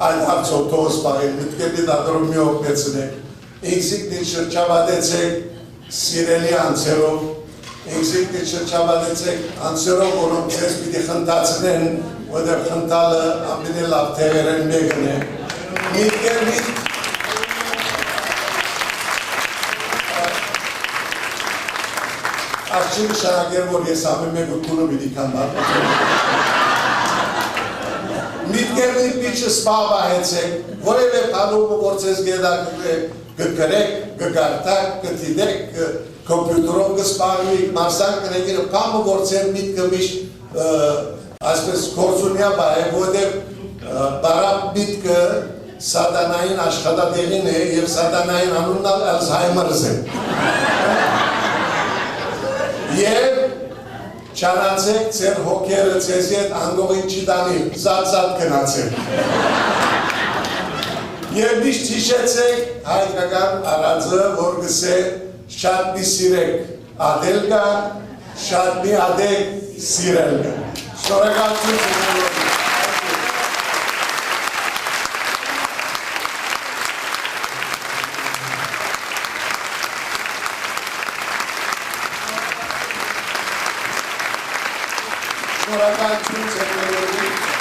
այդ հարցով թող սպաղեն, միտքերի դադրում մի օգնեցնեք, ինքսիկնին շրջավադեցեք սիրելի անցերով, ինքսիկնին շրջավադեցեք անցերով, որոնք ձեզ պիտի խնդացնեն, որտեղ խնդալը ամենի լավ թեղերեն մեկն է, միտքերնին Աղջին շարագեր, որ ես ամեն մեկ ուտունը պիտի կանդար։ Միտքերնի պիչը սպաբա հեցեք, որև է պանումը որ ծեզ գգրեք, գգարտակ, գտիդեք, կոմպյուտերով գսպարվիկ, մարսանք կնեգիրը պամը որ ծեն միտքը միշտ այսպես կորցունյա բա է, որև բարապ միտքը սատանային աշխատատեղին է և սատանային անուննալ Ալզհայմերս է։ Եվ չանացեք ծեր հոգերը ծեզի հետ անգողին չի տանի, զատ կնացեք։ Եվ միշտ հիշեցեք հայկական արածը, որ գսե շատ մի սիրեք ադել կա, շատ մի ադեք սիրել կա։ Շնորհակալություն Շնորհակալություն